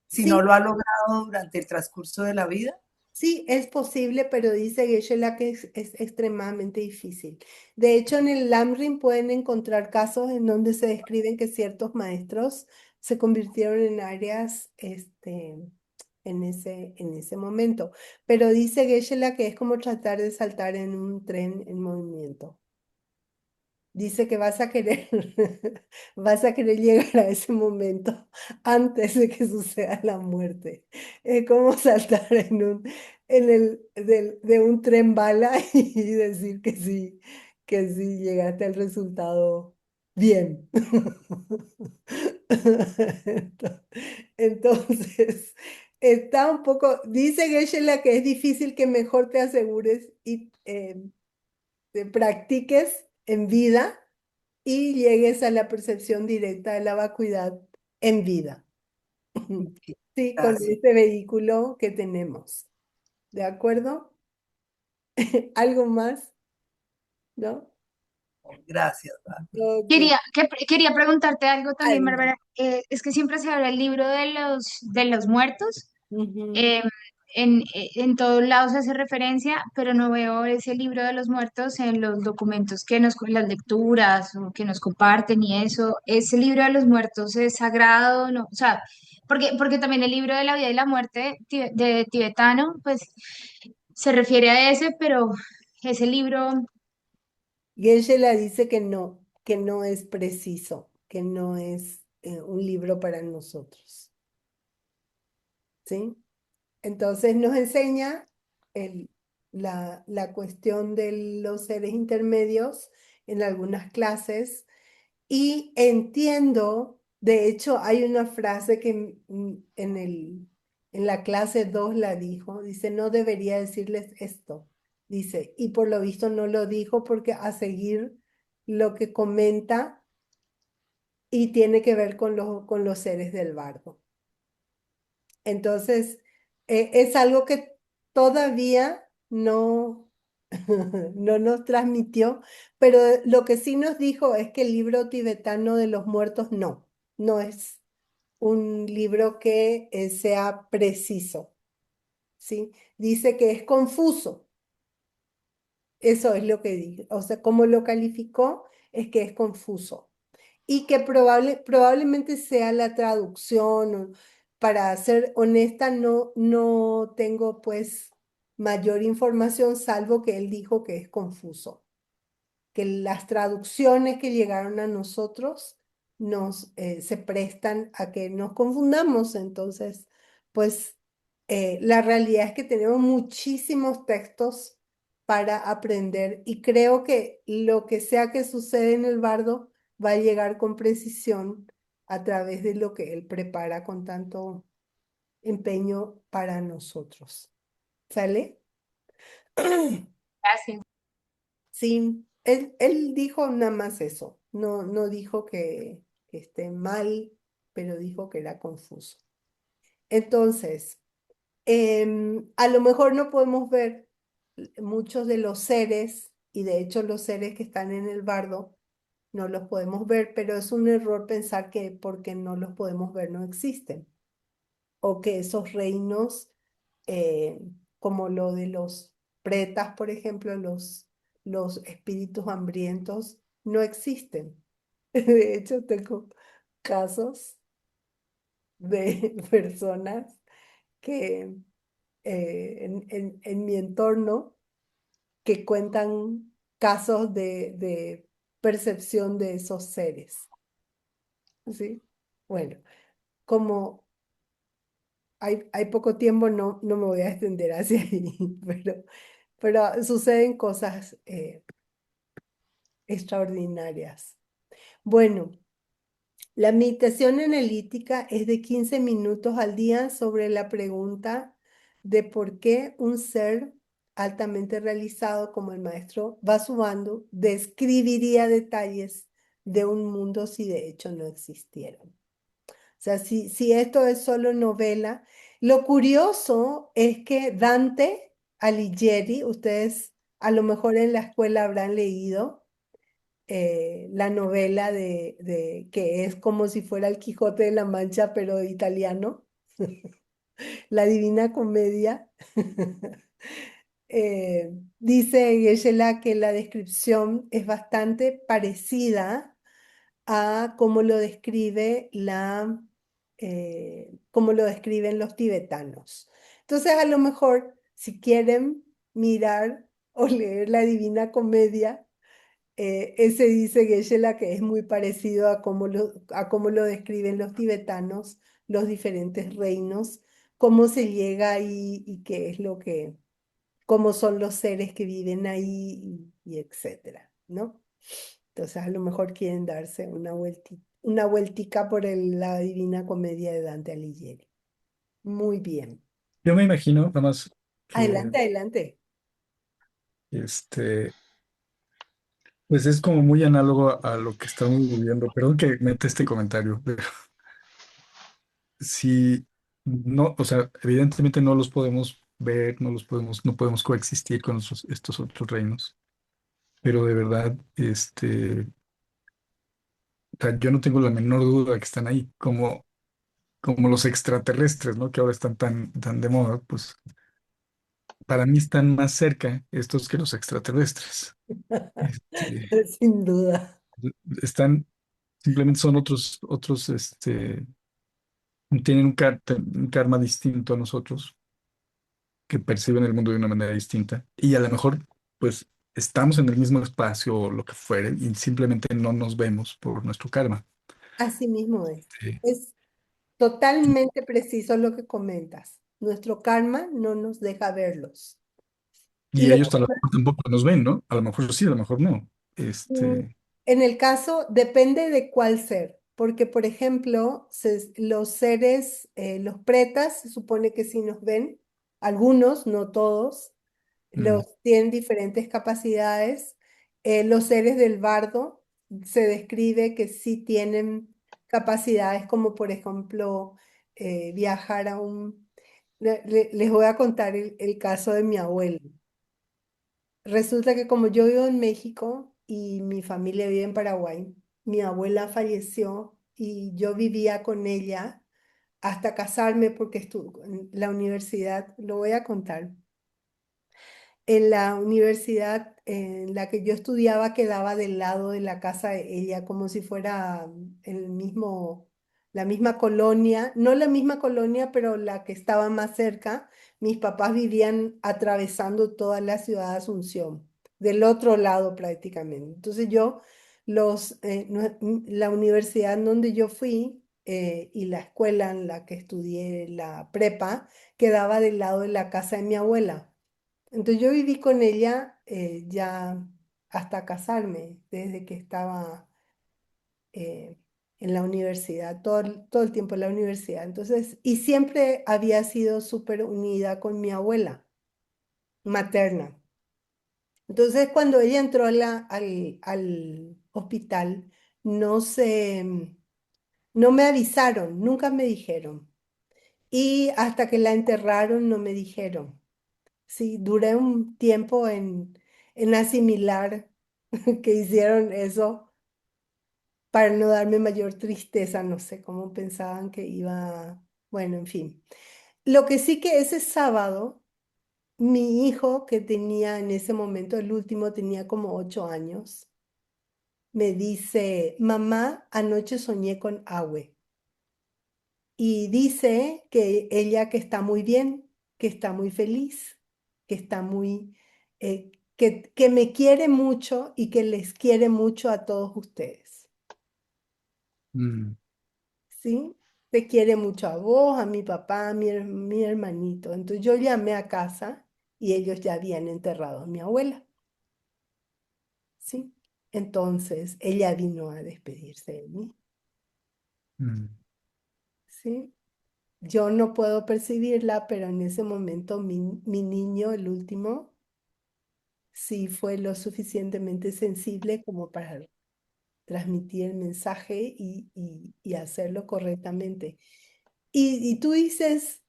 si no Sí, lo ha logrado durante el transcurso de la vida. sí, es posible, pero dice Geshe-la que es extremadamente difícil. De hecho, en el Lamrim pueden encontrar casos en donde se describen que ciertos maestros se convirtieron en áreas en ese momento. Pero dice Geshe-la que es como tratar de saltar en un tren en movimiento. Dice que vas a querer, vas a querer llegar a ese momento antes de que suceda la muerte. Es como saltar de un tren bala y decir que sí llegaste al resultado bien. Entonces, está un poco, dice Geshe-la que es difícil que mejor te asegures y te practiques en vida y llegues a la percepción directa de la vacuidad en vida. Sí, con Gracias, este vehículo que tenemos. ¿De acuerdo? ¿Algo más? ¿No? gracias. Ok. Quería preguntarte algo también, Adelante. Bárbara. Es que siempre se habla el libro de los muertos. Ujú. eh, en todos lados se hace referencia, pero no veo ese libro de los muertos en los documentos las lecturas o que nos comparten y eso. ¿Ese libro de los muertos es sagrado? No, o sea, porque también el libro de la vida y la muerte de tibetano, pues se refiere a ese, pero ese libro, Geshe-la dice que no es preciso, que no es un libro para nosotros. ¿sí? Entonces nos enseña la cuestión de los seres intermedios en algunas clases y entiendo, de hecho hay una frase que en la clase 2 la dijo, dice, no debería decirles esto, dice, y por lo visto no lo dijo porque a seguir lo que comenta y tiene que ver con los seres del bardo. Entonces, es algo que todavía no, no nos transmitió, pero lo que sí nos dijo es que el libro tibetano de los muertos no es un libro que sea preciso, ¿sí? Dice que es confuso, eso es lo que dijo, o sea, como lo calificó es que es confuso y que probablemente sea la traducción. Para ser honesta, no tengo pues mayor información, salvo que él dijo que es confuso, que las traducciones que llegaron a nosotros se prestan a que nos confundamos. Entonces, pues la realidad es que tenemos muchísimos textos para aprender y creo que lo que sea que sucede en el bardo va a llegar con precisión a través de lo que él prepara con tanto empeño para nosotros. ¿Sale? Gracias. Sí, él dijo nada más eso, no dijo que esté mal, pero dijo que era confuso. Entonces, a lo mejor no podemos ver muchos de los seres, y de hecho los seres que están en el bardo no los podemos ver, pero es un error pensar que porque no los podemos ver no existen, o que esos reinos eh, como lo de los pretas, por ejemplo, los espíritus hambrientos, no existen. De hecho, tengo casos de personas que en mi entorno que cuentan casos de percepción de esos seres, ¿sí? Bueno, como hay poco tiempo, no me voy a extender hacia ahí, pero suceden cosas extraordinarias. Bueno, la meditación analítica es de 15 minutos al día sobre la pregunta de por qué un ser altamente realizado como el maestro Vasubandhu describiría detalles de un mundo si de hecho no existieran. O sea, si esto es solo novela, lo curioso es que Dante Alighieri, ustedes a lo mejor en la escuela habrán leído la novela que es como si fuera el Quijote de la Mancha, pero italiano, La Divina Comedia. Dice Geshe-la que la descripción es bastante parecida a cómo lo describe cómo lo describen los tibetanos. Entonces, a lo mejor, si quieren mirar o leer la Divina Comedia, ese dice Geshe-la que es muy parecido a cómo lo describen los tibetanos, los diferentes reinos, cómo se llega ahí y qué es cómo son los seres que viven ahí y etcétera, ¿no? Entonces a lo mejor quieren darse una vueltica por la Divina Comedia de Dante Alighieri. Muy bien. Yo me imagino, nada más que Adelante, adelante. este, pues es como muy análogo a lo que estamos viviendo. Perdón que meta este comentario, pero si no, o sea, evidentemente no los podemos ver, no podemos coexistir con estos otros reinos. Pero de verdad, o sea, yo no tengo la menor duda que están ahí, como los extraterrestres, ¿no? Que ahora están tan de moda, pues para mí están más cerca estos que los extraterrestres. Este, Sin duda. están, simplemente son otros, tienen un karma distinto a nosotros, que perciben el mundo de una manera distinta. Y a lo mejor, pues, estamos en el mismo espacio o lo que fuere, y simplemente no nos vemos por nuestro karma. Así mismo es. Sí. Es Totalmente preciso lo que comentas. Nuestro karma no nos deja verlos. Y Y ellos a lo mejor tampoco nos ven, ¿no? A lo mejor sí, a lo mejor no. Mm, Este, En el caso, depende de cuál ser, porque por ejemplo, los seres, los pretas, se supone que sí nos ven, algunos, no todos, mm, los tienen diferentes capacidades. Los seres del bardo se describe que sí tienen capacidades como por ejemplo viajar a un... les voy a contar el caso de mi abuelo. Resulta que como yo vivo en México y mi familia vive en Paraguay, mi abuela falleció y yo vivía con ella hasta casarme porque estuve en la universidad, lo voy a contar. En la universidad en la que yo estudiaba quedaba del lado de la casa de ella, como si fuera el mismo, la misma colonia, no la misma colonia, pero la que estaba más cerca. Mis papás vivían atravesando toda la ciudad de Asunción, del otro lado prácticamente. Entonces yo, la universidad en donde yo fui y la escuela en la que estudié la prepa, quedaba del lado de la casa de mi abuela. Entonces yo viví con ella ya hasta casarme, desde que estaba eh, en la universidad, todo el tiempo en la universidad. Entonces, y siempre había sido súper unida con mi abuela materna. Entonces, cuando ella entró al hospital, no se, no me avisaron, nunca me dijeron. Y hasta que la enterraron, no me dijeron. Sí, duré un tiempo en asimilar que hicieron eso para no darme mayor tristeza, no sé cómo pensaban que iba, bueno, en fin. Lo que sí que ese sábado, mi hijo, que tenía en ese momento, el último tenía como 8 años, me dice, mamá, anoche soñé con Awe. Y dice que ella que está muy bien, que está muy feliz, que está muy, que me quiere mucho y que les quiere mucho a todos ustedes, mm, ¿sí? Te quiere mucho a vos, a mi papá, a mi hermanito. Entonces yo llamé a casa y ellos ya habían enterrado a mi abuela, ¿sí? Entonces ella vino a despedirse de mí, mm, ¿sí? Yo no puedo percibirla, pero en ese momento mi niño, el último, sí fue lo suficientemente sensible como para transmitir el mensaje y hacerlo correctamente. Y tú dices,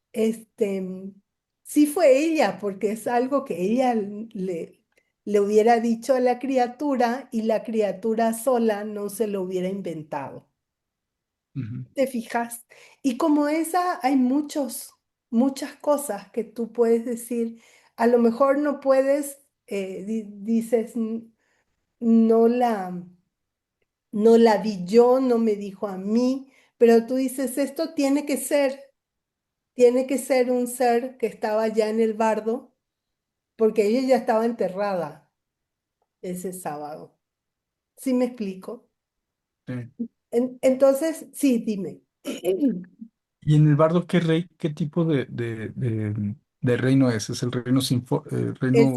sí fue ella, porque es algo que ella le hubiera dicho a la criatura y la criatura sola no se lo hubiera inventado. ujú, ¿Te fijas? Y como esa hay muchas cosas que tú puedes decir, a lo mejor no puedes, dices, no no la vi yo, no me dijo a mí, pero tú dices, esto tiene que ser un ser que estaba ya en el bardo, porque ella ya estaba enterrada ese sábado. ¿Sí me explico? sí. Entonces, sí, dime. ¿Y en el bardo qué rey, qué tipo de reino es? ¿Es el reino Es, reino?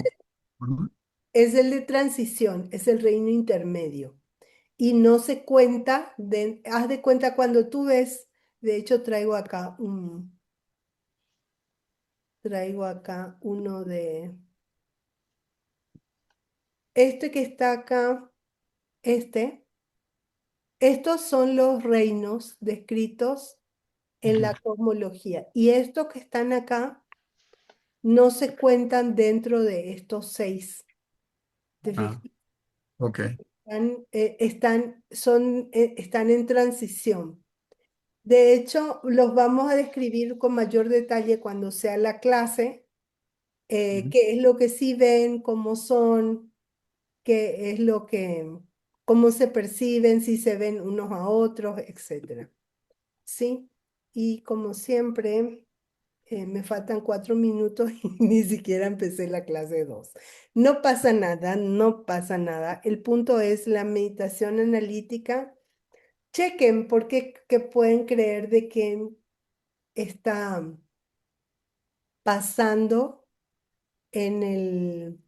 ¿No? es el de transición, es el reino intermedio. Y no se cuenta, haz de cuenta cuando tú ves, de hecho traigo acá uno de, este que está acá, este. Estos son los reinos descritos en Ujú. la cosmología y estos que están acá no se cuentan dentro de estos seis. ¿Te Ah, fijas? ok. Están en transición. De hecho, los vamos a describir con mayor detalle cuando sea la clase, Ujú, qué es lo que sí ven, cómo son, qué es lo que, cómo se perciben, si se ven unos a otros, etcétera. Sí, y como siempre, me faltan 4 minutos y ni siquiera empecé la clase 2. No pasa nada, no pasa nada. El punto es la meditación analítica. Chequen porque que pueden creer de que está pasando en el...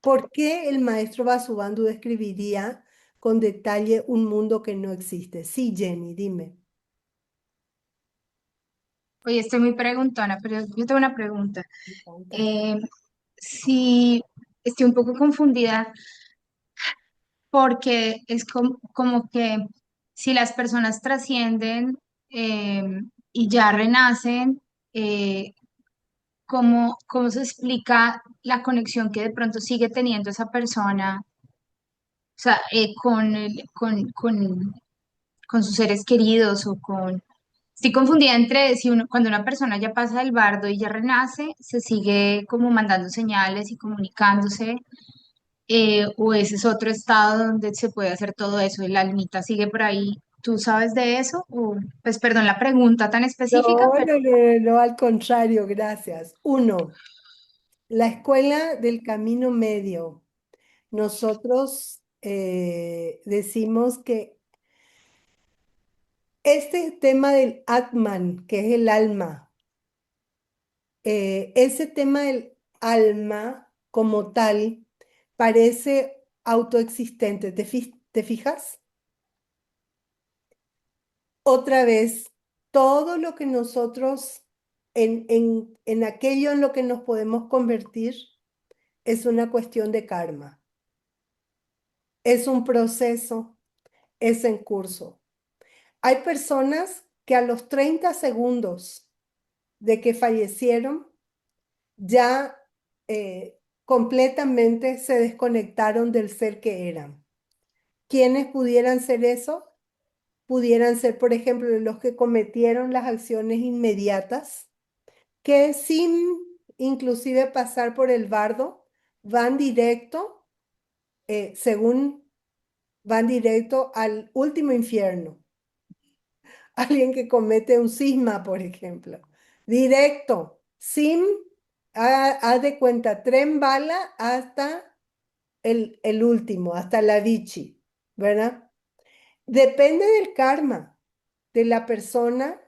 ¿Por qué el maestro Vasubandhu describiría con detalle un mundo que no existe? Sí, Jenny, dime. Oye, estoy muy preguntona, pero yo tengo una pregunta. Me encanta. Eh, si estoy un poco confundida porque es como que si las personas trascienden eh, y ya renacen, eh, ¿cómo se explica la conexión que de pronto sigue teniendo esa persona, o sea, con sus seres queridos o con... Estoy confundida entre si uno, cuando una persona ya pasa del bardo y ya renace, se sigue como mandando señales y comunicándose, o ese es otro estado donde se puede hacer todo eso y la almita sigue por ahí. ¿Tú sabes de eso? O, pues perdón la pregunta tan No, específica, pero no, no, no, al contrario, gracias. Uno, la escuela del camino medio. Nosotros decimos que este tema del Atman, que es el alma, ese tema del alma como tal parece autoexistente. ¿Te fijas? Otra vez, todo lo que nosotros, en aquello en lo que nos podemos convertir, es una cuestión de karma. Es un proceso, es en curso. Hay personas que a los 30 segundos de que fallecieron, ya completamente se desconectaron del ser que eran. ¿Quiénes pudieran ser eso? Pudieran ser, por ejemplo, los que cometieron las acciones inmediatas, que sin inclusive pasar por el bardo, van directo, según van directo al último infierno. Alguien que comete un cisma, por ejemplo. Directo, sin, haz de cuenta, tren bala hasta el último, hasta la Vichy, ¿verdad? Depende del karma de la persona,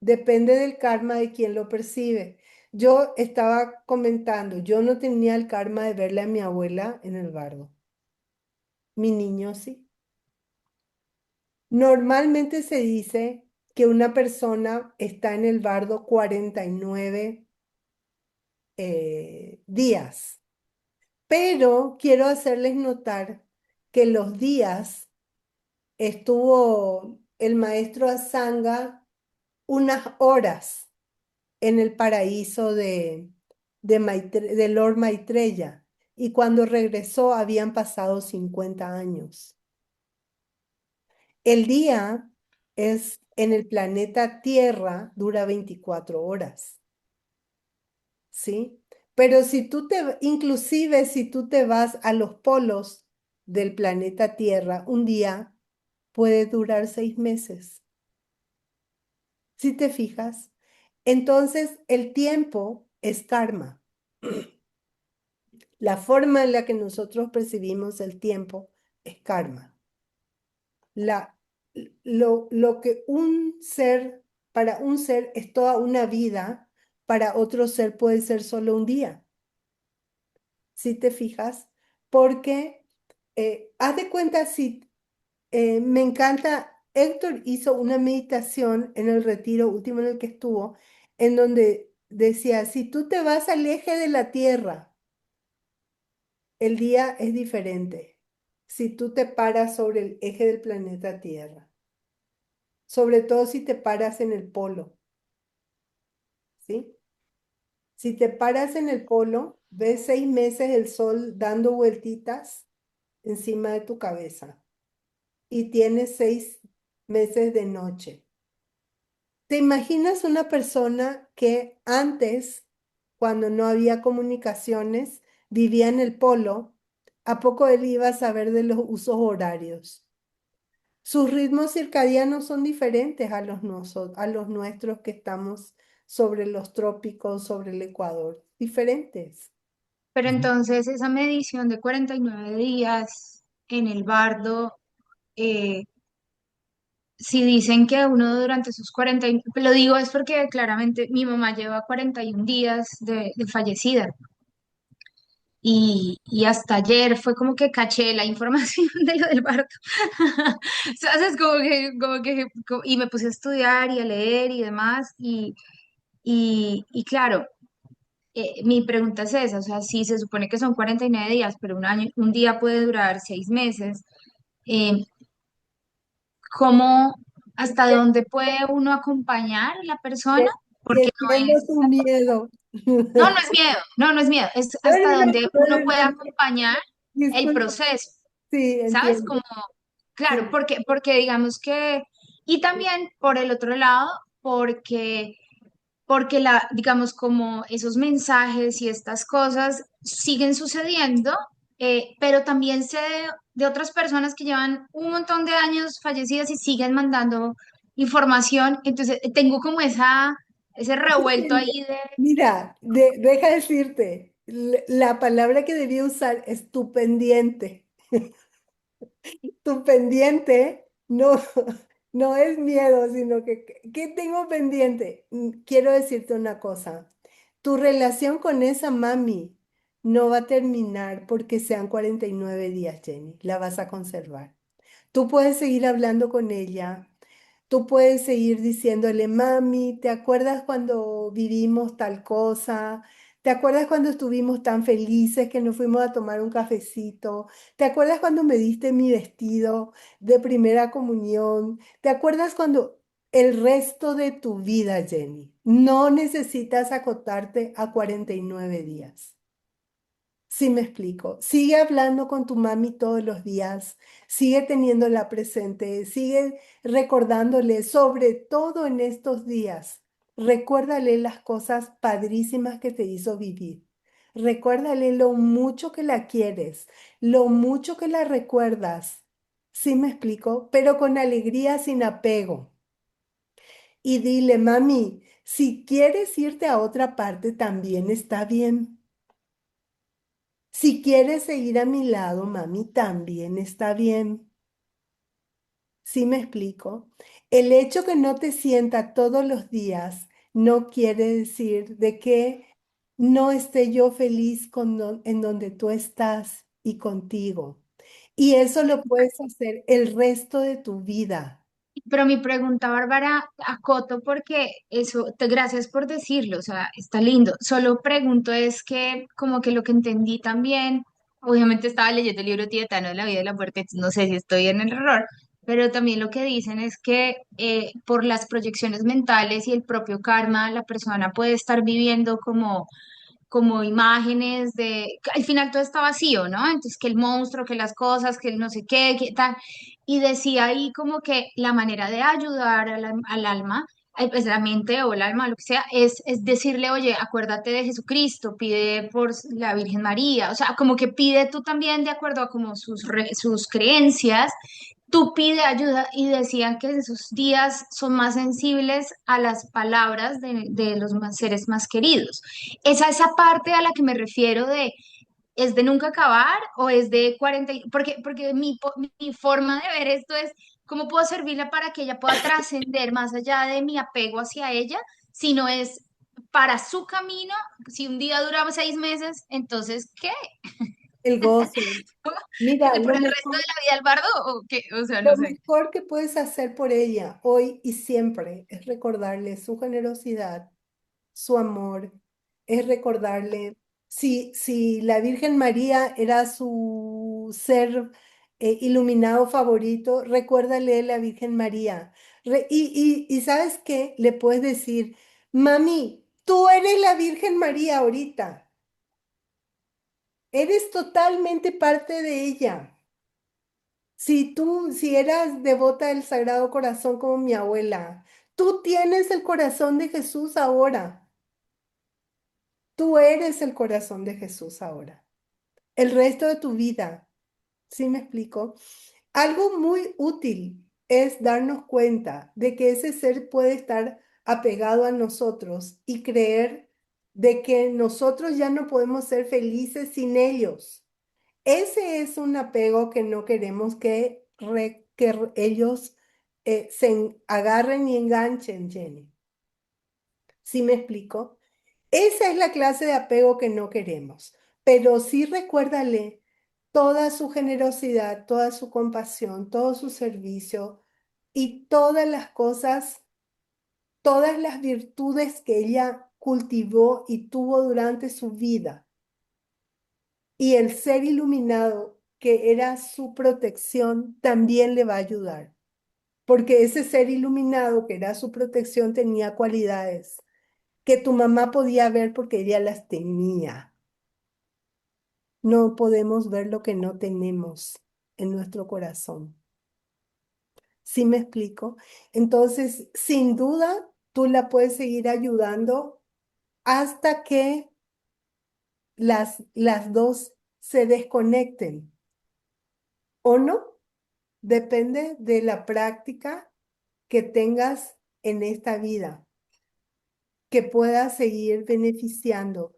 depende del karma de quien lo percibe. Yo estaba comentando, yo no tenía el karma de verle a mi abuela en el bardo. Mi niño sí. Normalmente se dice que una persona está en el bardo 49 días, pero quiero hacerles notar que los días estuvo el maestro Asanga unas horas en el paraíso de Lord Maitreya, y cuando regresó habían pasado 50 años. El día es en el planeta Tierra, dura 24 horas, ¿sí? Pero si tú inclusive si tú te vas a los polos del planeta Tierra, un día puede durar 6 meses. Si te fijas, entonces el tiempo es karma. La forma en la que nosotros percibimos el tiempo es karma. La, lo que para un ser es toda una vida, para otro ser puede ser solo un día. Si te fijas, porque haz de cuenta si me encanta, Héctor hizo una meditación en el retiro último en el que estuvo, en donde decía, si tú te vas al eje de la Tierra, el día es diferente. Si tú te paras sobre el eje del planeta Tierra, sobre todo si te paras en el polo, ¿sí? Si te paras en el polo, ves 6 meses el sol dando vueltitas encima de tu cabeza y tienes 6 meses de noche. ¿Te imaginas una persona que antes, cuando no había comunicaciones, vivía en el polo? ¿A poco él iba a saber de los usos horarios? Sus ritmos circadianos son diferentes a los nuestros que estamos sobre los trópicos, sobre el Ecuador. Diferentes. pero Ujú. entonces esa medición de 49 días en el bardo, eh, si dicen que uno durante sus 40, lo digo es porque claramente mi mamá lleva 41 días de fallecida. Y hasta ayer fue como que caché la información de lo del parto. ¿Sabes? Y me puse a estudiar y a leer y demás. Y claro, mi pregunta es esa, o sea, si se supone que son 49 días, pero un día puede durar 6 meses, eh, ¿cómo, hasta dónde puede uno acompañar a la persona? Y Porque no entiendo es, tu miedo. no, no es miedo, no, no es miedo, es No, hasta no, donde no, uno no, puede no, acompañar el disculpa. proceso. Sí, ¿Sabes? entiendo. Como, claro, Sí. porque digamos que, y también por el otro lado, porque, digamos, como esos mensajes y estas cosas siguen sucediendo, pero también sé de otras personas que llevan un montón de años fallecidas y siguen mandando información, entonces tengo como ese revuelto ahí de, Mira, deja decirte, la palabra que debía usar es tu pendiente. Tu pendiente no, no es miedo, sino que, ¿qué tengo pendiente? Quiero decirte una cosa. Tu relación con esa mami no va a terminar porque sean 49 días, Jenny. La vas a conservar. Tú puedes seguir hablando con ella. Tú puedes seguir diciéndole, mami, ¿te acuerdas cuando vivimos tal cosa? ¿Te acuerdas cuando estuvimos tan felices que nos fuimos a tomar un cafecito? ¿Te acuerdas cuando me diste mi vestido de primera comunión? ¿Te acuerdas cuando el resto de tu vida, Jenny? No necesitas acotarte a 49 días. Sí, me explico. Sigue hablando con tu mami todos los días, sigue teniéndola presente, sigue recordándole, sobre todo en estos días. Recuérdale las cosas padrísimas que te hizo vivir. Recuérdale lo mucho que la quieres, lo mucho que la recuerdas. Sí, me explico, pero con alegría, sin apego. Y dile, mami, si quieres irte a otra parte, también está bien. Si quieres seguir a mi lado, mami, también está bien. ¿Sí me explico? El hecho que no te sienta todos los días no quiere decir de que no esté yo feliz en donde tú estás y contigo. Y eso lo puedes hacer el resto de tu vida. pero mi pregunta, Bárbara, acoto porque eso, gracias por decirlo, o sea, está lindo. Solo pregunto es que como que lo que entendí también, obviamente estaba leyendo el libro tibetano de la vida y la muerte, no sé si estoy en el error, pero también lo que dicen es que por las proyecciones mentales y el propio karma, la persona puede estar viviendo como imágenes que al final todo está vacío, ¿no? Entonces que el monstruo, que las cosas, que el no sé qué, que tal. Y decía ahí como que la manera de ayudar al alma, pues la mente o el alma, lo que sea, es decirle, oye, acuérdate de Jesucristo, pide por la Virgen María, o sea, como que pide tú también de acuerdo a como sus creencias, tú pide ayuda y decían que esos días son más sensibles a las palabras de los seres más queridos. Esa parte a la que me refiero de, ¿es de nunca acabar o es de 40? Porque mi forma de ver esto es cómo puedo servirla para que ella pueda trascender más allá de mi apego hacia ella, sino es para su camino. Si un día duraba 6 meses, entonces, ¿qué? El gozo. Mira, ¿Por el resto de la vida al bardo o qué? O sea, no lo sé. mejor que puedes hacer por ella hoy y siempre es recordarle su generosidad, su amor, es recordarle, si la Virgen María era su ser iluminado favorito, recuérdale a la Virgen María. Y ¿sabes qué? Le puedes decir, mami, tú eres la Virgen María ahorita, eres totalmente parte de ella. Si eras devota del Sagrado Corazón como mi abuela, tú tienes el corazón de Jesús ahora. Tú eres el corazón de Jesús ahora. El resto de tu vida. ¿Sí me explico? Algo muy útil es darnos cuenta de que ese ser puede estar apegado a nosotros y creer de que nosotros ya no podemos ser felices sin ellos. Ese es un apego que no queremos que ellos agarren y enganchen, Jenny. ¿Sí me explico? Esa es la clase de apego que no queremos, pero sí recuérdale toda su generosidad, toda su compasión, todo su servicio y todas las cosas, todas las virtudes que ella cultivó y tuvo durante su vida. Y el ser iluminado, que era su protección, también le va a ayudar, porque ese ser iluminado, que era su protección, tenía cualidades que tu mamá podía ver porque ella las tenía. No podemos ver lo que no tenemos en nuestro corazón. ¿Sí me explico? Entonces, sin duda, tú la puedes seguir ayudando hasta que las dos se desconecten, ¿o no? Depende de la práctica que tengas en esta vida, que puedas seguir beneficiando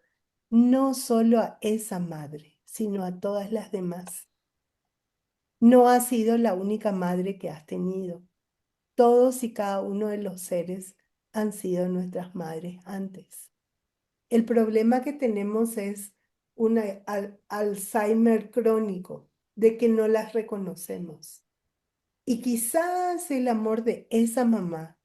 no solo a esa madre, sino a todas las demás. No has sido la única madre que has tenido. Todos y cada uno de los seres han sido nuestras madres antes. El problema que tenemos es un Alzheimer crónico, de que no las reconocemos. Y quizás el amor de esa mamá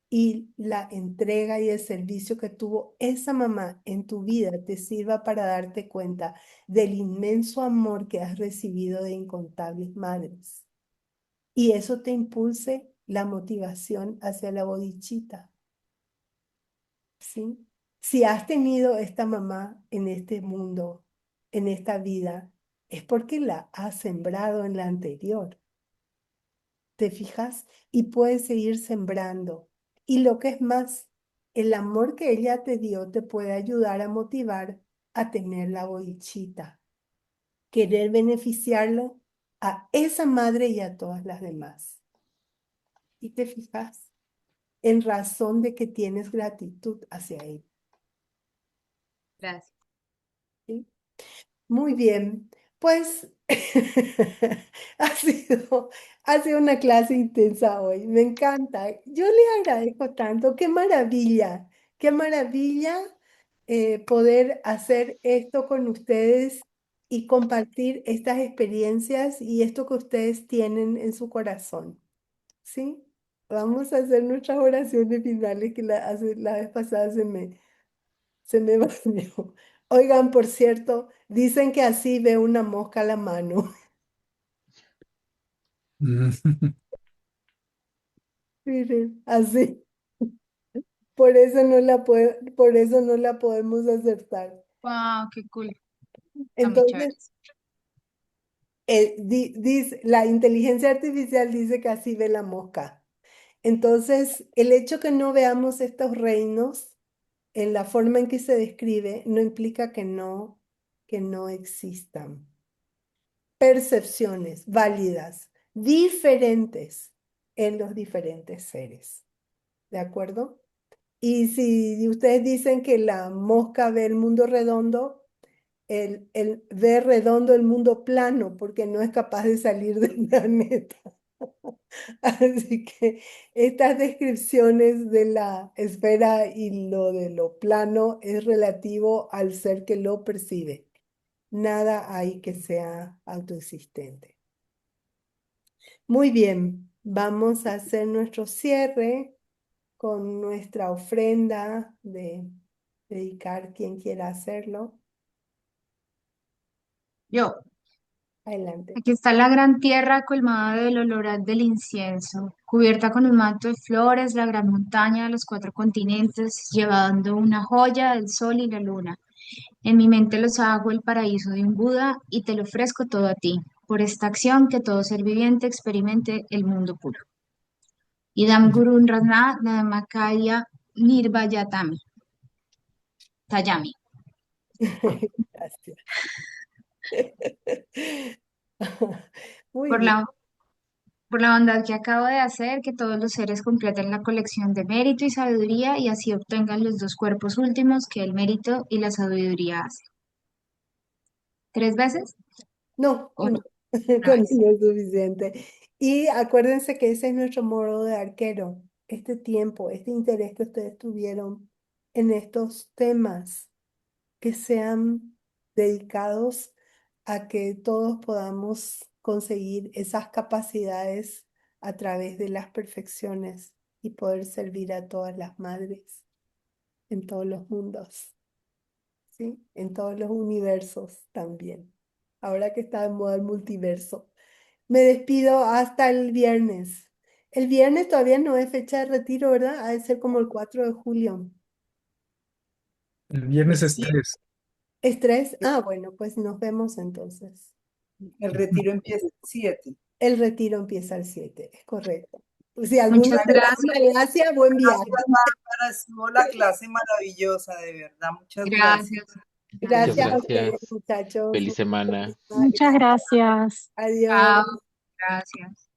y la entrega y el servicio que tuvo esa mamá en tu vida te sirva para darte cuenta del inmenso amor que has recibido de incontables madres. Y eso te impulse la motivación hacia la bodichita, ¿sí? Si has tenido esta mamá en este mundo, en esta vida, es porque la has sembrado en la anterior. ¿Te fijas? Y puedes seguir sembrando. Y lo que es más, el amor que ella te dio te puede ayudar a motivar a tener la bodichita, querer beneficiarlo a esa madre y a todas las demás. ¿Y te fijas? En razón de que tienes gratitud hacia él. Gracias. ¿Sí? Muy bien, pues ha sido, ha sido una clase intensa hoy, me encanta. Yo le agradezco tanto, qué maravilla poder hacer esto con ustedes y compartir estas experiencias y esto que ustedes tienen en su corazón, ¿sí? Vamos a hacer nuestras oraciones finales que la vez pasada se me barrió. Oigan, por cierto, dicen que así ve una mosca a la mano. Miren, así. Por eso no la podemos acertar. Wow, qué cool. Está muy chévere. Entonces, dice, la inteligencia artificial dice que así ve la mosca. Entonces, el hecho que no veamos estos reinos en la forma en que se describe no implica que no existan. Percepciones válidas, diferentes en los diferentes seres. ¿De acuerdo? Y si ustedes dicen que la mosca ve el mundo redondo, el ve redondo el mundo plano porque no es capaz de salir del planeta. Así que estas descripciones de la esfera y lo de lo plano es relativo al ser que lo percibe. Nada hay que sea autoexistente. Muy bien, vamos a hacer nuestro cierre con nuestra ofrenda de dedicar quien quiera hacerlo. Yo, Adelante. aquí está la gran tierra colmada del olor del incienso, cubierta con un manto de flores, la gran montaña de los cuatro continentes, llevando una joya del sol y la luna. En mi mente los hago el paraíso de un Buda y te lo ofrezco todo a ti, por esta acción que todo ser viviente experimente el mundo puro. Idam Gurun Radha Namakaya Nirvayatami. Tayami. Gracias. Muy Por bien. la, por la bondad que acabo de hacer, que todos los seres completen la colección de mérito y sabiduría y así obtengan los dos cuerpos últimos que el mérito y la sabiduría hacen. ¿Tres veces? No, ¿O no? con Una vez. eso es suficiente. Y acuérdense que ese es nuestro modo de arquero, este tiempo, este interés que ustedes tuvieron en estos temas, que sean dedicados a que todos podamos conseguir esas capacidades a través de las perfecciones y poder servir a todas las madres en todos los mundos, ¿sí? En todos los universos también. Ahora que está de moda el multiverso. Me despido hasta el viernes. El viernes todavía no es fecha de retiro, ¿verdad? Ha de ser como el 4 de julio. El viernes es Sí, 3. ¿Estrés? Ah, bueno, pues nos vemos entonces. el retiro empieza el 7. El retiro empieza el 7, es correcto. Si alguno Muchas te da gracias. una gracia, buen viaje. Gracias, Bárbara. Estuvo la clase maravillosa, de verdad. Muchas gracias. Gracias. Muchas Gracias Gracias. a ustedes, gracias. muchachos. Feliz semana. Muchas gracias. Adiós. Chao. Gracias.